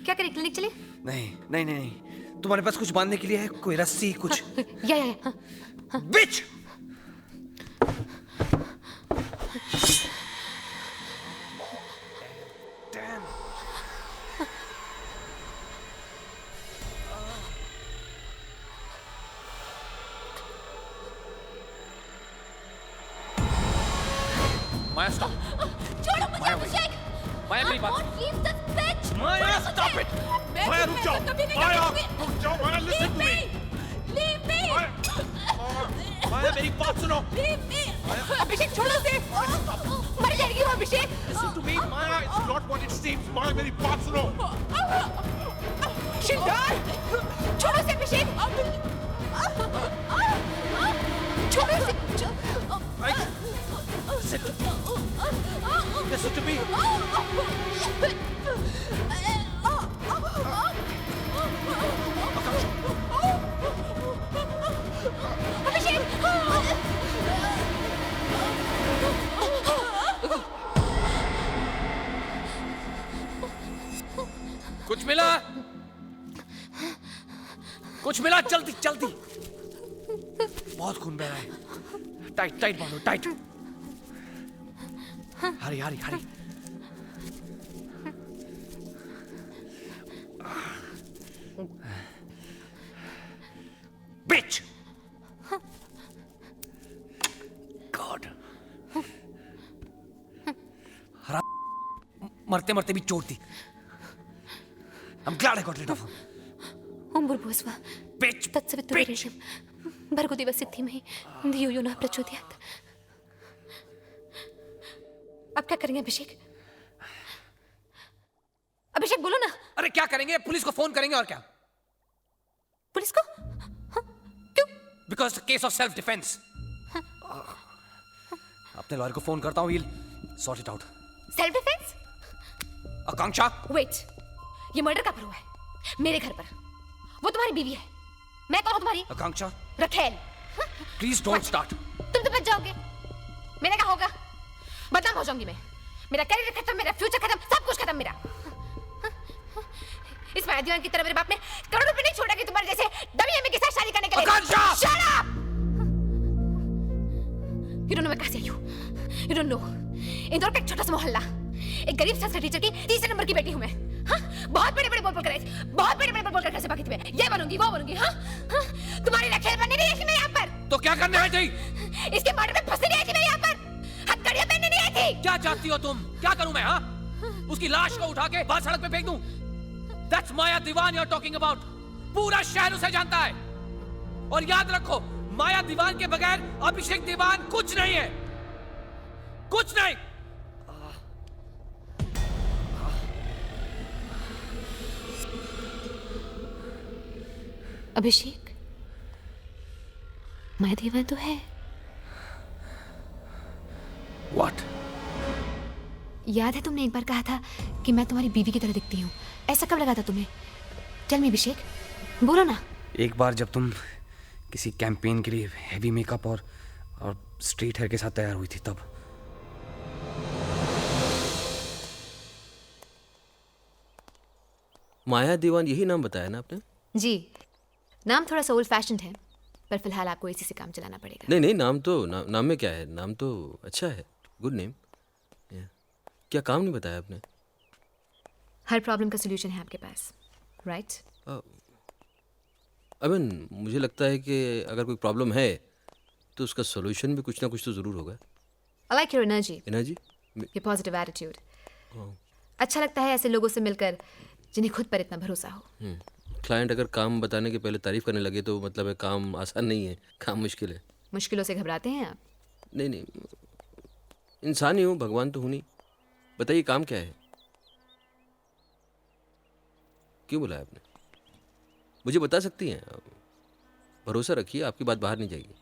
क्या करें, क्लिनिक चले?
नहीं नहीं नहीं नहीं, तुम्हारे पास कुछ बांधने के लिए है? कोई रस्सी कुछ?
या
बिच!
माया स्टॉप.
छोड़ो मुझे अभिषेक.
माया मेरी बात.
Leave this bitch.
Maya stop it. Maya रुक जाओ. माया रुक जाओ. Maya listen to me.
Leave me.
Maya मेरी बात सुनो.
Leave me. अभिषेक छोड़ो उसे. मर जाएगी वो अभिषेक.
Listen to me, Maya. It's not what it seems. Maya मेरी बात सुनो.
शिंगार. छोड़ो उसे अभिषेक. छोड़ो उसे.
Listen to me. कुछ मिला? कुछ मिला? जल्दी जल्दी. बहुत खून बह रहा है. टाइट टाइट बांधो, tight. Hurry hurry hurry. Bitch! God.
मरते मरते भी चोट दी. I'm glad I got rid of him.
उम्बुर्भुस्वा तत्सवितुर्वरेण्यं भर्गो सिद्धिमहि धियो यो नः प्रचोदयात्. अब क्या करेंगे अभिषेक? अभिषेक बोलो ना.
अरे क्या करेंगे? पुलिस को फोन करेंगे और क्या?
पुलिस को? क्यों?
Because the case of self defense. अपने लॉयर को फोन करता हूँ, sort it out.
Self defence?
Akanksha,
wait, ये मर्डर का हुआ है मेरे घर पर। वो तुम्हारी बीवी है, मैं कौन हूँ तुम्हारी?
आकांक्षा,
रखेल।
Please don't start.
तुम तो बच जाओगे, मेरा क्या होगा? बदनाम हो जाऊंगी मैं, मेरा करियर खत्म, मेरा फ्यूचर खत्म, सब कुछ खत्म मेरा। इस माया दीवान की तरह मेरे बाप ने करोड़ों रुपए नहीं छोड़ा कि तुम्हारे जैसे डमी एमी के साथ शादी करने के लिए।
आकांक्षा!
Shut up! You don't know मैं कहाँ से आई हूँ। You don't know। इंदौर का एक छोटा सा मोहल्ला, एक गरीब संस्कृत टीचर की तीसरे नंबर की बेटी हूँ मैं। हाँ? बहुत बड़े बड़े बोल कर बहुत बड़े बड़े बोल कर घर से भागी थी मैं। ये बनूंगी वो बनूंगी। हाँ? हाँ? तुम्हारी रखेल बनने नहीं आई थी मैं यहाँ पर।
तो क्या करने आई थी?
इसके मर्डर में फंसने नहीं आई थी मैं यहाँ पर। हथकड़ियाँ पहनने नहीं आई थी।
क्या चाहती हो तुम? क्या करूं मैं? हाँ, उसकी लाश को उठा के बाहर सड़क पे फेंक दूं? That's Maya Diwan you're talking about। पूरा शहर उसे जानता है। और याद रखो, माया दीवान के बगैर अभिषेक दीवान कुछ नहीं है, कुछ नहीं।
अभिषेक, माया दीवान तो है।
What?
याद है तुमने एक बार कहा था कि मैं तुम्हारी बीवी की तरह दिखती हूँ? ऐसा कब लगा था तुम्हें? टेल मी अभिषेक, बोलो ना।
एक बार जब तुम किसी कैंपेन के लिए हेवी मेकअप और स्ट्रेट हेयर के साथ तैयार हुई थी तब।
माया दीवान, यही नाम बताया ना आपने?
जी, नाम थोड़ा सा ओल्ड फैशन्ड है, पर फिलहाल आपको इसी से काम चलाना पड़ेगा।
नहीं नहीं, नाम तो नाम में क्या है, नाम तो अच्छा है, गुड नेम। क्या काम नहीं बताया आपने?
हर प्रॉब्लम का सोल्यूशन है आपके पास, राइट?
आई मीन, मुझे लगता है कि अगर कोई प्रॉब्लम है तो उसका सोल्यूशन भी कुछ ना कुछ तो ज़रूर होगा।
I like your energy,
energy,
your positive attitude. अच्छा लगता है ऐसे लोगों से मिलकर जिन्हें खुद पर इतना भरोसा हो।
क्लाइंट अगर काम बताने के पहले तारीफ करने लगे तो मतलब है काम आसान नहीं है, काम मुश्किल है।
मुश्किलों से घबराते हैं आप?
नहीं नहीं, इंसान ही हूँ, भगवान तो हूँ नहीं। बताइए काम क्या है? क्यों बुलाया आपने? मुझे बता सकती हैं? भरोसा रखिए, आपकी बात बाहर नहीं जाएगी।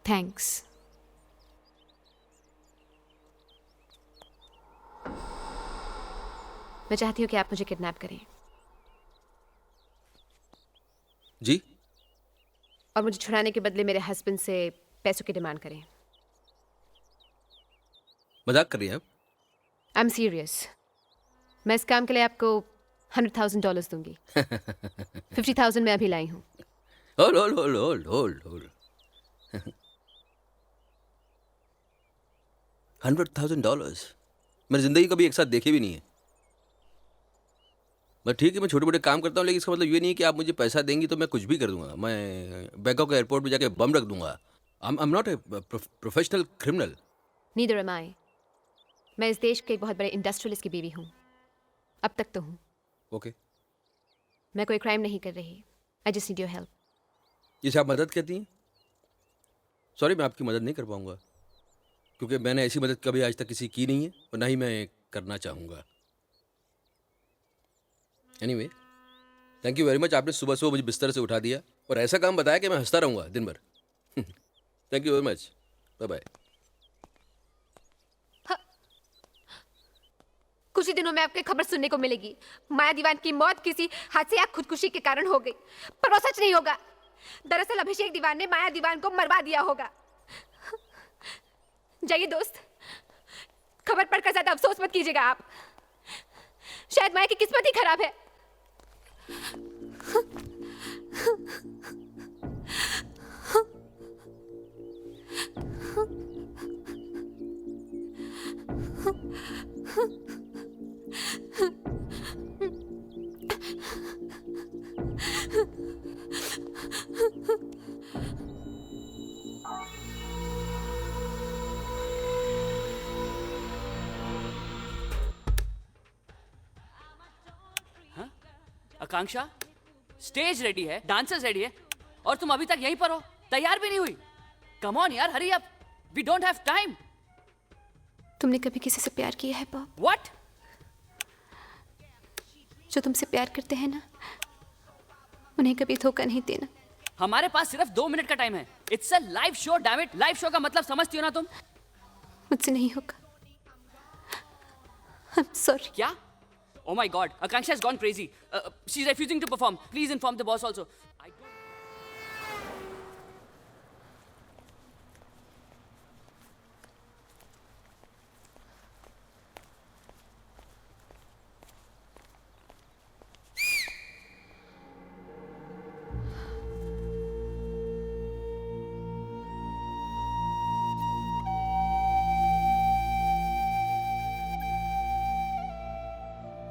थैंक्स। मैं चाहती हूँ कि आप मुझे किडनैप करें।
जी?
और मुझे छुड़ाने के बदले मेरे हस्बैंड से पैसों की डिमांड करें।
मजाक कर रही हैं आप?
I am serious. मैं इस काम के लिए आपको $100,000 दूंगी। 50,000 मैं अभी लाई हूँ।
होल्ड। $100,000 मैंने जिंदगी कभी एक साथ देखे भी नहीं है। मैं ठीक है, मैं छोटे मोटे काम करता हूँ, लेकिन इसका मतलब ये नहीं है कि आप मुझे पैसा देंगी तो मैं कुछ भी कर दूंगा। मैं बैंकॉक एयरपोर्ट पे जाके बम रख दूंगा। I am not a professional criminal.
Neither am I. मैं इस देश के एक बहुत बड़े इंडस्ट्रियलिस्ट की बीवी हूँ, अब तक तो हूँ।
ओके।
मैं कोई क्राइम नहीं कर रही। I just need your help.
जिसे आप मदद कहती हैं? सॉरी, मैं आपकी मदद नहीं कर पाऊंगा, क्योंकि मैंने ऐसी मदद कभी आज तक किसी की नहीं है और ना ही मैं करना चाहूँगा। Anyway, thank you very much. आपने सुबह सुबह मुझे बिस्तर से उठा दिया और ऐसा काम बताया कि मैं हंसता रहूँगा दिन भर। Thank you very much, bye bye.
कुछ ही दिनों में आपको खबर सुनने को मिलेगी, माया दीवान की मौत किसी हादसे या खुदकुशी के कारण हो गई, पर वो सच नहीं होगा। दरअसल अभिषेक दीवान ने माया दीवान को मरवा दिया होगा। जाइए दोस्त, खबर पढ़कर ज्यादा अफसोस मत कीजिएगा आप। शायद माया की किस्मत ही खराब है।
आकांक्षा, स्टेज रेडी है, डांसर्स रेडी है और तुम अभी तक यहीं पर हो, तैयार भी नहीं हुई। कम ऑन यार, hurry up, we don't have time.
तुमने कभी किसी से प्यार किया है बॉब?
व्हाट?
जो तुमसे प्यार करते हैं ना, उन्हें कभी धोखा नहीं देना।
हमारे पास सिर्फ 2 मिनट का टाइम है। It's a live show, damn it. Live show का मतलब समझती हो ना तुम?
मुझसे नहीं होगा। I'm sorry.
क्या? Oh my God, Akanksha has gone crazy. She's refusing to perform. Please inform the boss also.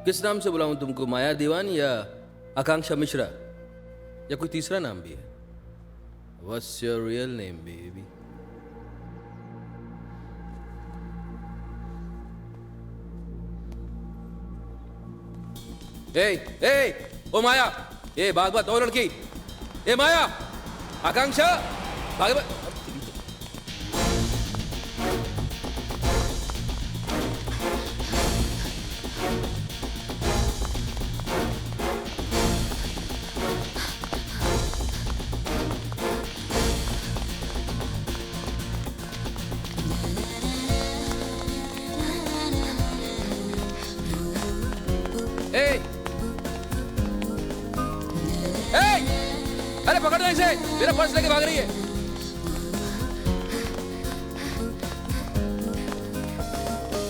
किस नाम से बुलाऊं तुमको, माया दीवान या आकांक्षा मिश्रा, या कोई तीसरा नाम भी है? What's your real name, baby? ओ माया, ए भाग मत, ओ लड़की, ए माया, आकांक्षा, भाग मत। अरे पकड़ दो इसे, मेरा पर्स लेके भाग रही है।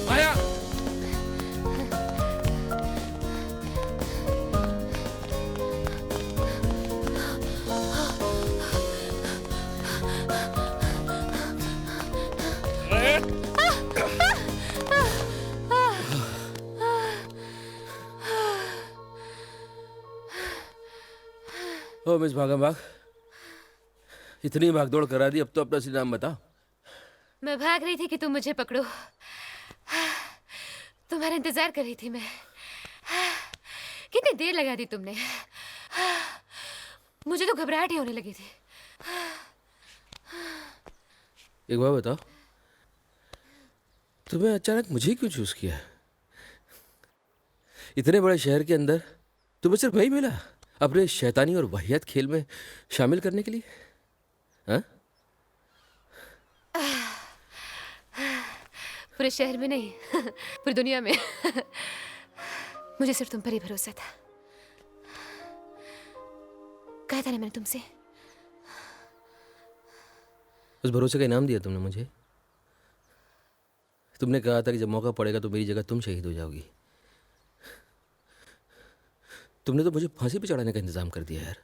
माया, ओ मिस भागम भाग, इतनी भागदौड़ करा दी, अब तो अपना असली नाम बताओ।
मैं भाग रही थी कि तुम मुझे पकड़ो। तुम्हारा इंतजार कर रही थी मैं। कितनी देर लगा दी तुमने। मुझे तो घबराहट ही होने लगी थी।
एक बात बताओ, तुम्हें अचानक मुझे क्यों चूज किया? इतने बड़े शहर के अंदर तुम्हें सिर्फ वही मिला अपने शैतानी और वाहियात खेल में शामिल करने के लिए? हाँ?
पूरे शहर में नहीं, पूरी दुनिया में। मुझे सिर्फ तुम पर ही भरोसा था। कहा था ना मैंने तुमसे।
उस भरोसे का इनाम दिया तुमने मुझे। तुमने कहा था कि जब मौका पड़ेगा तो मेरी जगह तुम शहीद हो जाओगी। तुमने तो मुझे फांसी पे चढ़ाने का इंतजाम कर दिया यार।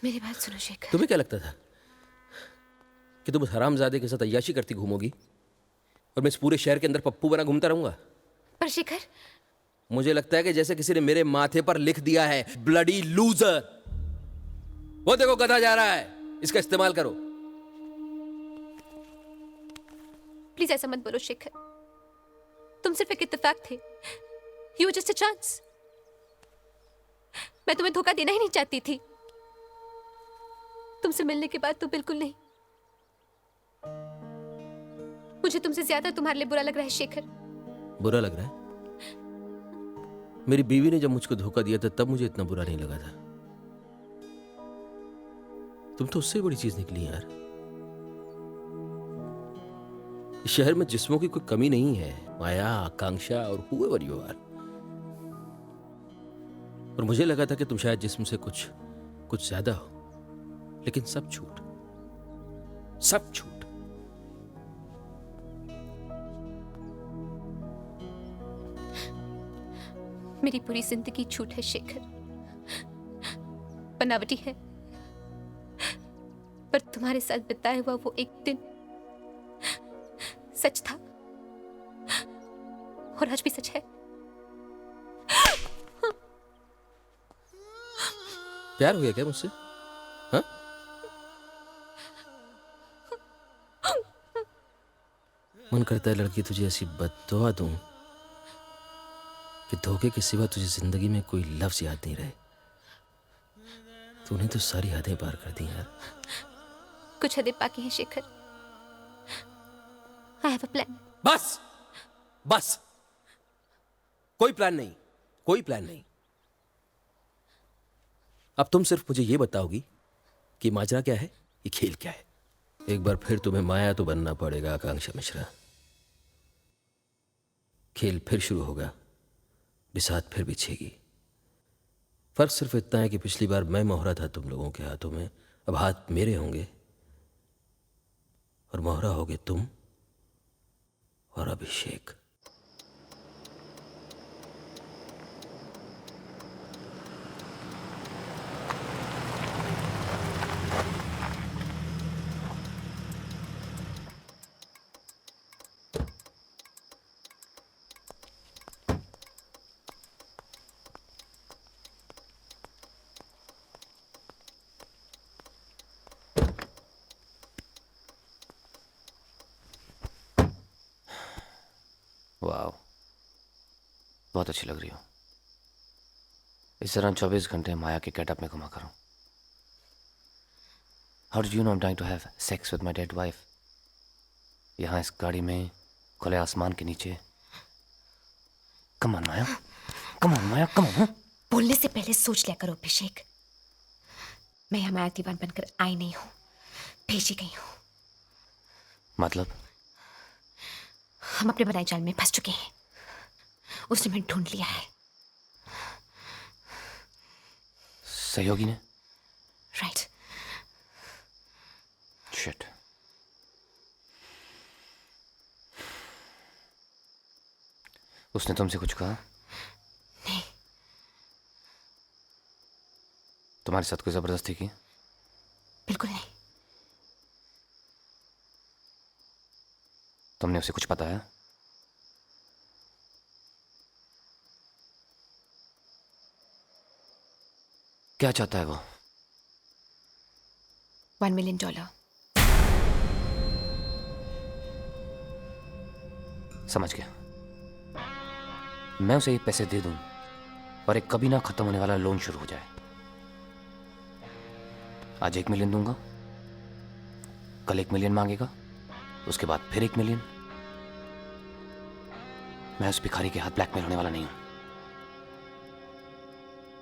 मेरी बात सुनो शेखर।
तुम्हें क्या लगता था कि तुम उस हरामजादे के साथ अय्याशी करती घूमोगी और मैं इस पूरे शहर के अंदर पप्पू बना घूमता रहूंगा?
पर शेखर,
मुझे लगता है कि जैसे किसी ने मेरे माथे पर लिख दिया है, ब्लडी लूजर। वो देखो गधा जा रहा है, इसका इस्तेमाल करो।
प्लीज ऐसा मत बोलो शेखर। तुम सिर्फ एक इत्तेफाक थे। You were just a chance. मैं तुम्हें धोखा देना ही नहीं चाहती थी। तुमसे मिलने के बाद तो बिल्कुल नहीं। मुझे तुमसे ज्यादा तुम्हारे लिए बुरा लग रहा है शेखर।
बुरा लग रहा है? मेरी बीवी ने जब मुझको धोखा दिया था तब मुझे इतना बुरा नहीं लगा था। तुम तो उससे बड़ी चीज निकली यार। इस शहर में जिस्मों की कोई कमी नहीं है, माया, आकांक्षा और whoever you are। और मुझे लगा था कि तुम शायद जिस्म से कुछ ज्यादा हो, लेकिन सब झूठ, सब झूठ।
मेरी पूरी जिंदगी झूठ है शेखर, बनावटी है। पर तुम्हारे साथ बिताया हुआ वो एक दिन सच था और आज भी सच है।
प्यार हो गया क्या मुझसे? हाँ? मन करता है लड़की तुझे ऐसी बद्दुआ दूं कि धोखे के सिवा तुझे जिंदगी में कोई लफ्ज याद नहीं रहे। तूने तो सारी हदें पार कर दी यार।
कुछ हदें बाकी हैं Shekhar. I have a plan.
बस बस, कोई प्लान नहीं, कोई प्लान नहीं। अब तुम सिर्फ मुझे ये बताओगी कि माजरा क्या है, ये खेल क्या है। एक बार फिर तुम्हें माया तो बनना पड़ेगा आकांक्षा मिश्रा। खेल फिर शुरू होगा, बिसात फिर बिछेगी। फर्क सिर्फ इतना है कि पिछली बार मैं मोहरा था तुम लोगों के हाथों में, अब हाथ मेरे होंगे और मोहरा होगे तुम और अभिषेक।
वाह, बहुत अच्छी लग रही हो। इस तरह 24 घंटे माया के गेटअप में घुमा करूं। How did you know I am trying to have sex with my dead wife? यहाँ इस गाड़ी में, खुले आसमान के नीचे। Come on Maya, come on Maya, come on.
बोलने से पहले सोच लिया करो अभिषेक। मैं यहाँ माया दीवान बनकर आई नहीं हूँ, भेजी गई हूँ।
मतलब?
हम अपने बनाए जाल में फंस चुके हैं। उसने मैं ढूंढ लिया है।
सहयोगी ने?
राइट।
शिट। उसने तुमसे कुछ कहा?
नहीं।
तुम्हारे साथ कोई जबरदस्ती की?
बिल्कुल नहीं।
तुमने उसे कुछ बताया? क्या चाहता है वो?
$1 million।
समझ गया। मैं उसे ये पैसे दे दूं और एक कभी ना खत्म होने वाला लोन शुरू हो जाए। आज 1 मिलियन दूंगा, कल 1 मिलियन मांगेगा, उसके बाद फिर 1 मिलियन। मैं उस भिखारी के हाथ ब्लैकमेल होने वाला नहीं हूं।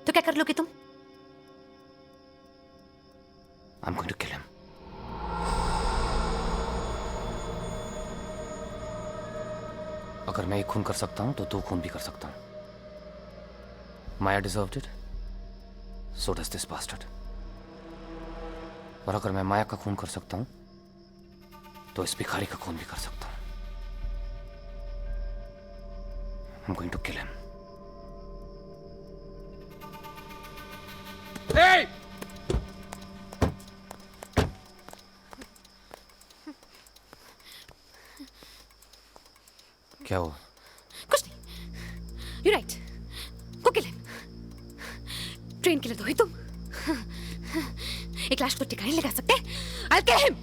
तो क्या कर लोगे तुम?
I'm going to kill him. अगर मैं 1 खून कर सकता हूं तो 2 खून भी कर सकता हूं। Maya deserved it, so does this bastard. और अगर मैं माया का खून कर सकता हूं तो इस भिखारी का खून भी कर सकता हूं। I'm going to kill him.
Hey!
क्या हुआ?
कुछ नहीं। You're right. Go kill him. Train killer तो ही तुम। एक लाश को ठिकाने लगा सकते? I'll kill him.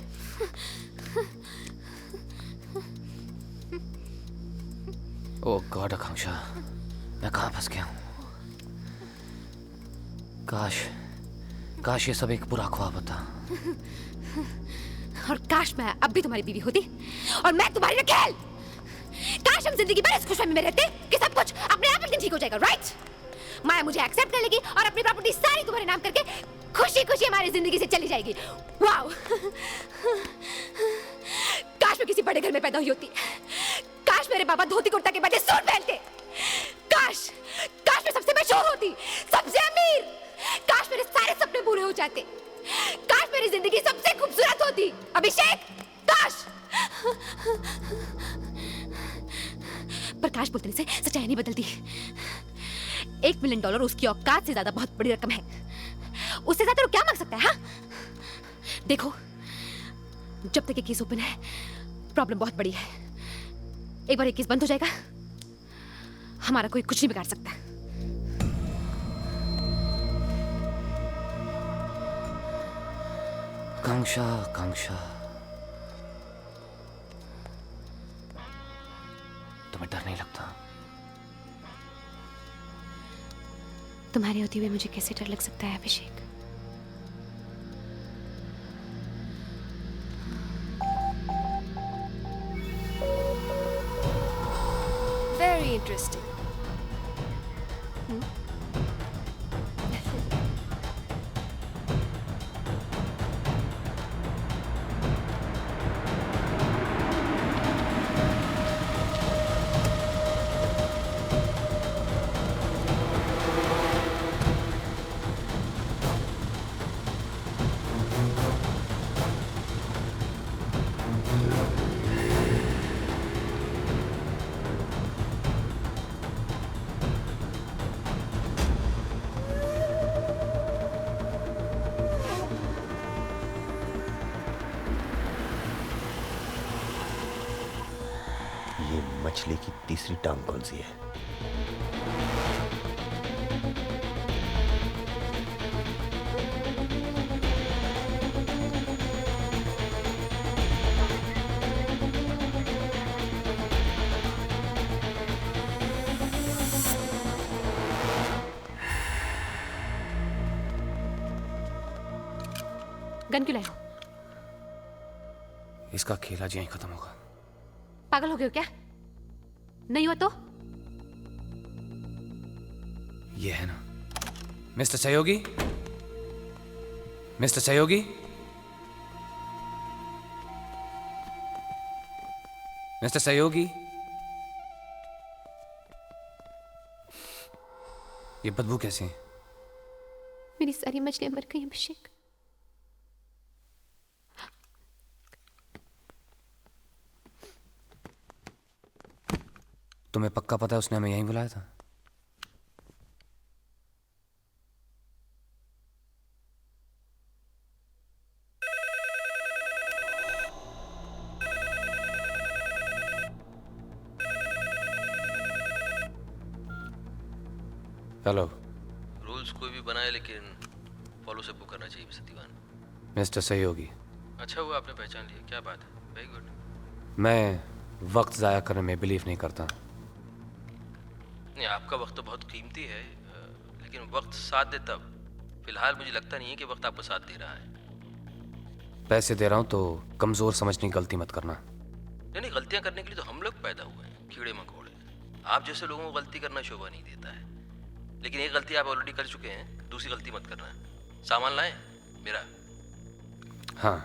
ओह गॉड आकांक्षा, मैं कहाँ फंस गया हूँ? काश ये सब एक बुरा ख्वाब होता।
और काश मैं अब भी तुम्हारी बीवी होती और मैं तुम्हारी रखेल। काश हम जिंदगी भर इस खुशहाली में रहते कि सब कुछ अपने आप एक दिन ठीक हो जाएगा, राइट? माया मुझे एक्सेप्ट कर लेगी और अपनी प्रॉपर्टी सारी तुम्हारे नाम करके खुशी खुशी हमारी जिंदगी से चली जाएगी। वाओ! काश मैं किसी बड़े घर में पैदा हुई होती। काश मेरे पापा धोती कुर्ता के बजाय सूट पहनते। काश मैं सबसे मशहूर होती, सबसे अमीर। काश मेरे सारे सपने पूरे हो जाते। काश मेरी जिंदगी सबसे खूबसूरत होती। अभिषेक, काश। पर काश बोलने से सच्चाई नहीं बदलती। $1 मिलियन उसकी औकात से ज्यादा बहुत बड़ी रकम है। उससे ज्यादा वो क्या मांग सकता है? हाँ? देखो, जब तक ये केस ओपन है, प्रॉब्लम बहुत बड़ी है। एक बार ये केस बंद हो जाएगा, हमारा कोई कुछ नहीं बिगाड़ सकता।
आकांक्षा, तुम्हें डर नहीं लगता?
तुम्हारे होते हुए मुझे कैसे डर लग सकता है अभिषेक?
Very interesting.
मछली की तीसरी टांग कौन सी है?
गन क्यों लाए हो?
इसका खेल आज यहीं खत्म होगा।
पागल हो गए हो क्या? नहीं हुआ तो?
ये है ना मिस्टर सहयोगी, मिस्टर सहयोगी, मिस्टर सहयोगी, ये बदबू कैसी है?
मेरी सारी मछलियां मर गई अभिषेक।
तुम्हें पक्का पता है उसने हमें यहीं बुलाया था? हेलो।
रूल्स कोई भी बनाए लेकिन फॉलो सबको करना चाहिए मिस्टर दीवान।
मिस्टर सहयोगी,
अच्छा हुआ आपने पहचान लिया, क्या बात है, वेरी गुड।
मैं वक्त ज़ाया करने में बिलीव नहीं करता।
नहीं, आपका वक्त तो बहुत कीमती है, लेकिन वक्त साथ दे तब। फिलहाल मुझे लगता नहीं है कि वक्त आपको साथ दे रहा है।
पैसे दे रहा हूँ तो कमज़ोर समझने की गलती मत करना।
नहीं, गलतियाँ करने के लिए तो हम लोग पैदा हुए हैं, कीड़े मकोड़े। आप जैसे लोगों को गलती करना शोभा नहीं देता है, लेकिन एक गलती आप ऑलरेडी कर चुके हैं, दूसरी गलती मत करना। सामान लाएं मेरा?
हाँ।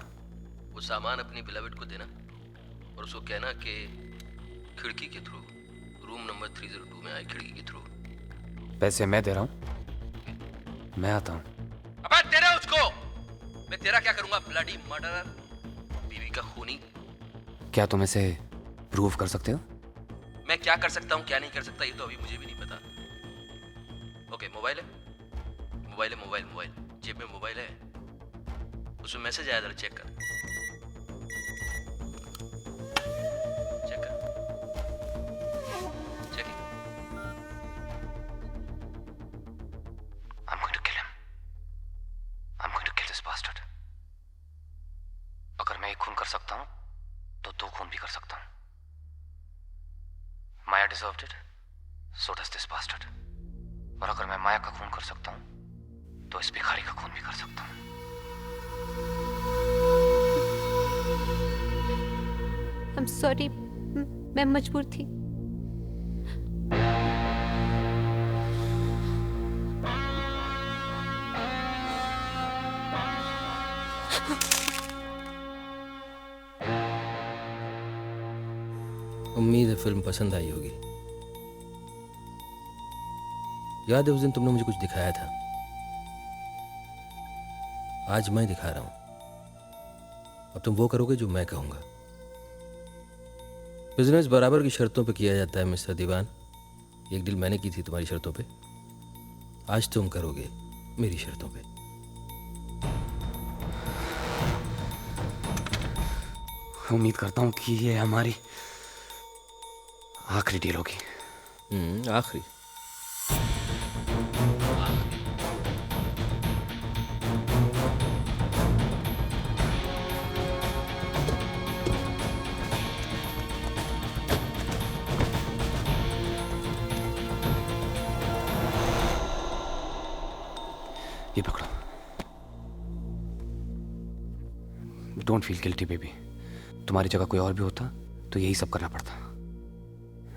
वो सामान अपनी बिलावट को देना और उसको कहना कि खिड़की के थ्रू रूम नंबर 302 में आए, खिड़की के थ्रू।
पैसे मैं दे रहा हूँ, मैं आता हूँ।
अबे दे रहा उसको, मैं तेरा क्या करूंगा ब्लडी मर्डरर, बीवी का खूनी।
क्या तुम इसे प्रूव कर सकते हो?
मैं क्या कर सकता हूँ क्या नहीं कर सकता ये तो अभी मुझे भी नहीं पता। ओके, मोबाइल है, मोबाइल है, मोबाइल मोबाइल जेब में मोबाइल है, उसमें मैसेज आया, जरा चेक कर, चेक कर, check.
I'm going to kill him. I'm going to kill this bastard. अगर मैं एक खून कर सकता हूँ तो दो खून भी कर सकता हूँ। माया deserved it, so does this bastard. और अगर मैं माया का खून कर सकता हूँ तो इस भिखारी का खून भी कर सकता हूँ।
I'm sorry, मैं मजबूर थी।
उम्मीद है फिल्म पसंद आई होगी। याद है उस दिन तुमने मुझे कुछ दिखाया था, आज मैं दिखा रहा हूं। अब तुम वो करोगे जो मैं कहूंगा। बिजनेस बराबर की शर्तों पे किया जाता है मिस्टर दीवान। एक डील मैंने की थी तुम्हारी शर्तों पे, आज तुम करोगे मेरी शर्तों पे।
उम्मीद करता हूँ कि ये हमारी आखिरी डील होगी।
आखिरी?
ये पकड़ो। Don't feel guilty baby. तुम्हारी जगह कोई और भी होता तो यही सब करना पड़ता।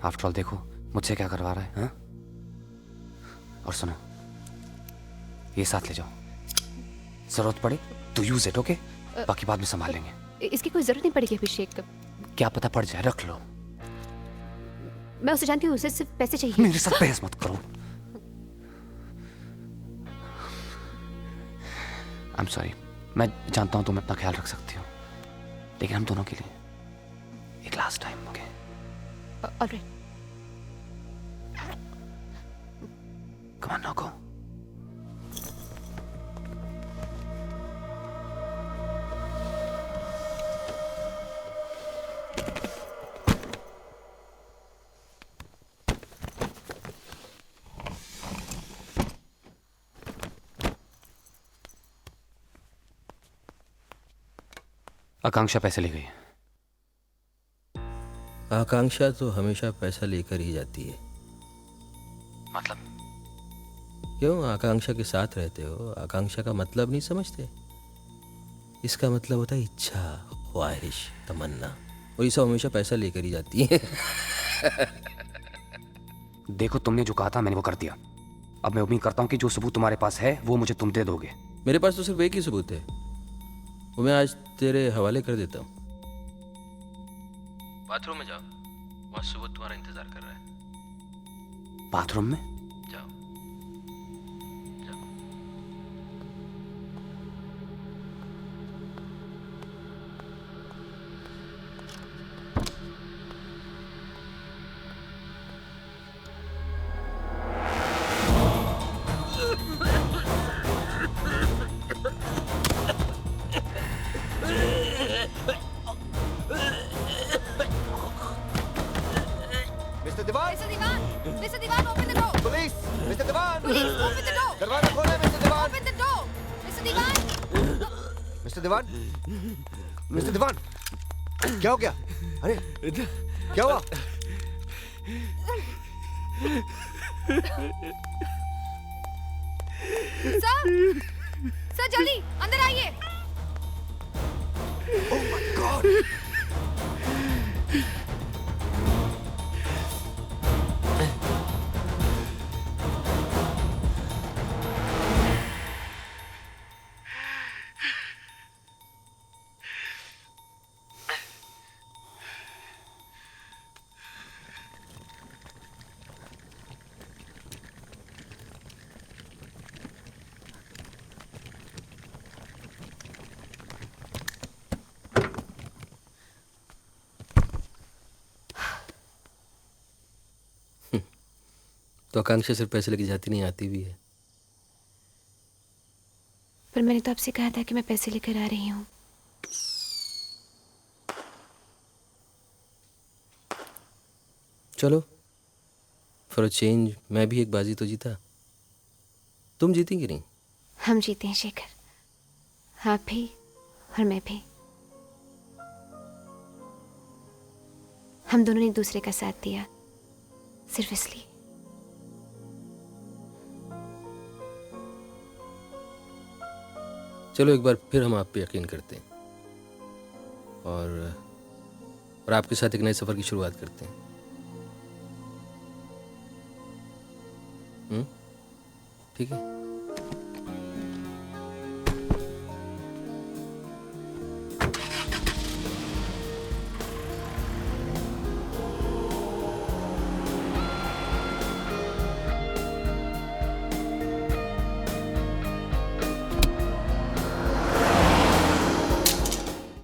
आफ्टर ऑल देखो मुझसे क्या करवा रहा है, हाँ? और सुनो, ये साथ ले जाओ, जरूरत पड़े तो यूज इट, ओके? बाकी बाद में संभाल लेंगे।
इसकी कोई जरूरत नहीं पड़ेगी अभिषेक।
क्या पता पड़ जाए, रख लो।
मैं उसे जानती हूँ, उसे सिर्फ पैसे चाहिए।
मेरे साथ बहस मत करो। आई एम सॉरी, मैं जानता हूँ तुम अपना ख्याल रख सकती हो, लेकिन हम दोनों के लिए एक last time, okay?
Alright.
Come on, now go. Akanksha पैसे ले गई।
आकांक्षा तो हमेशा पैसा लेकर ही जाती है।
मतलब?
क्यों आकांक्षा के साथ रहते हो? आकांक्षा का मतलब नहीं समझते? इसका मतलब होता है इच्छा, ख्वाहिश, तमन्ना, और ये सब हमेशा पैसा लेकर ही जाती है।
देखो, तुमने जो कहा था मैंने वो कर दिया। अब मैं उम्मीद करता हूँ कि जो सबूत तुम्हारे पास है वो मुझे तुम दे दोगे।
मेरे पास तो सिर्फ एक ही सबूत है, वो मैं आज तेरे हवाले कर देता हूँ। बाथरूम में जाओ, वहाँ सबूत तुम्हारा इंतजार कर रहा है।
बाथरूम में?
जाओ।
Mister Diwan,
Mr. Diwan, open the door.
Police, mister Diwan,
Please open the door.
दरवाजा खोले mister Diwan,
Open the door. Mr. Diwan.
Mister Diwan, mister Diwan, क्या हो गया? अरे क्या हुआ?
सर जल्दी अंदर आइए।
Oh my God!
तो आकांक्षा सिर्फ पैसे लेके जाती नहीं, आती भी है।
पर मैंने तो आपसे कहा था कि मैं पैसे लेकर आ रही हूँ।
चलो, फॉर अ चेंज मैं भी एक बाजी तो जीता। तुम जीती कि नहीं?
हम जीते हैं शेखर, आप भी और मैं भी। हम दोनों ने एक दूसरे का साथ दिया सिर्फ इसलिए।
चलो एक बार फिर हम आप पे यकीन करते हैं और आपके साथ एक नए सफर की शुरुआत करते हैं। ठीक है?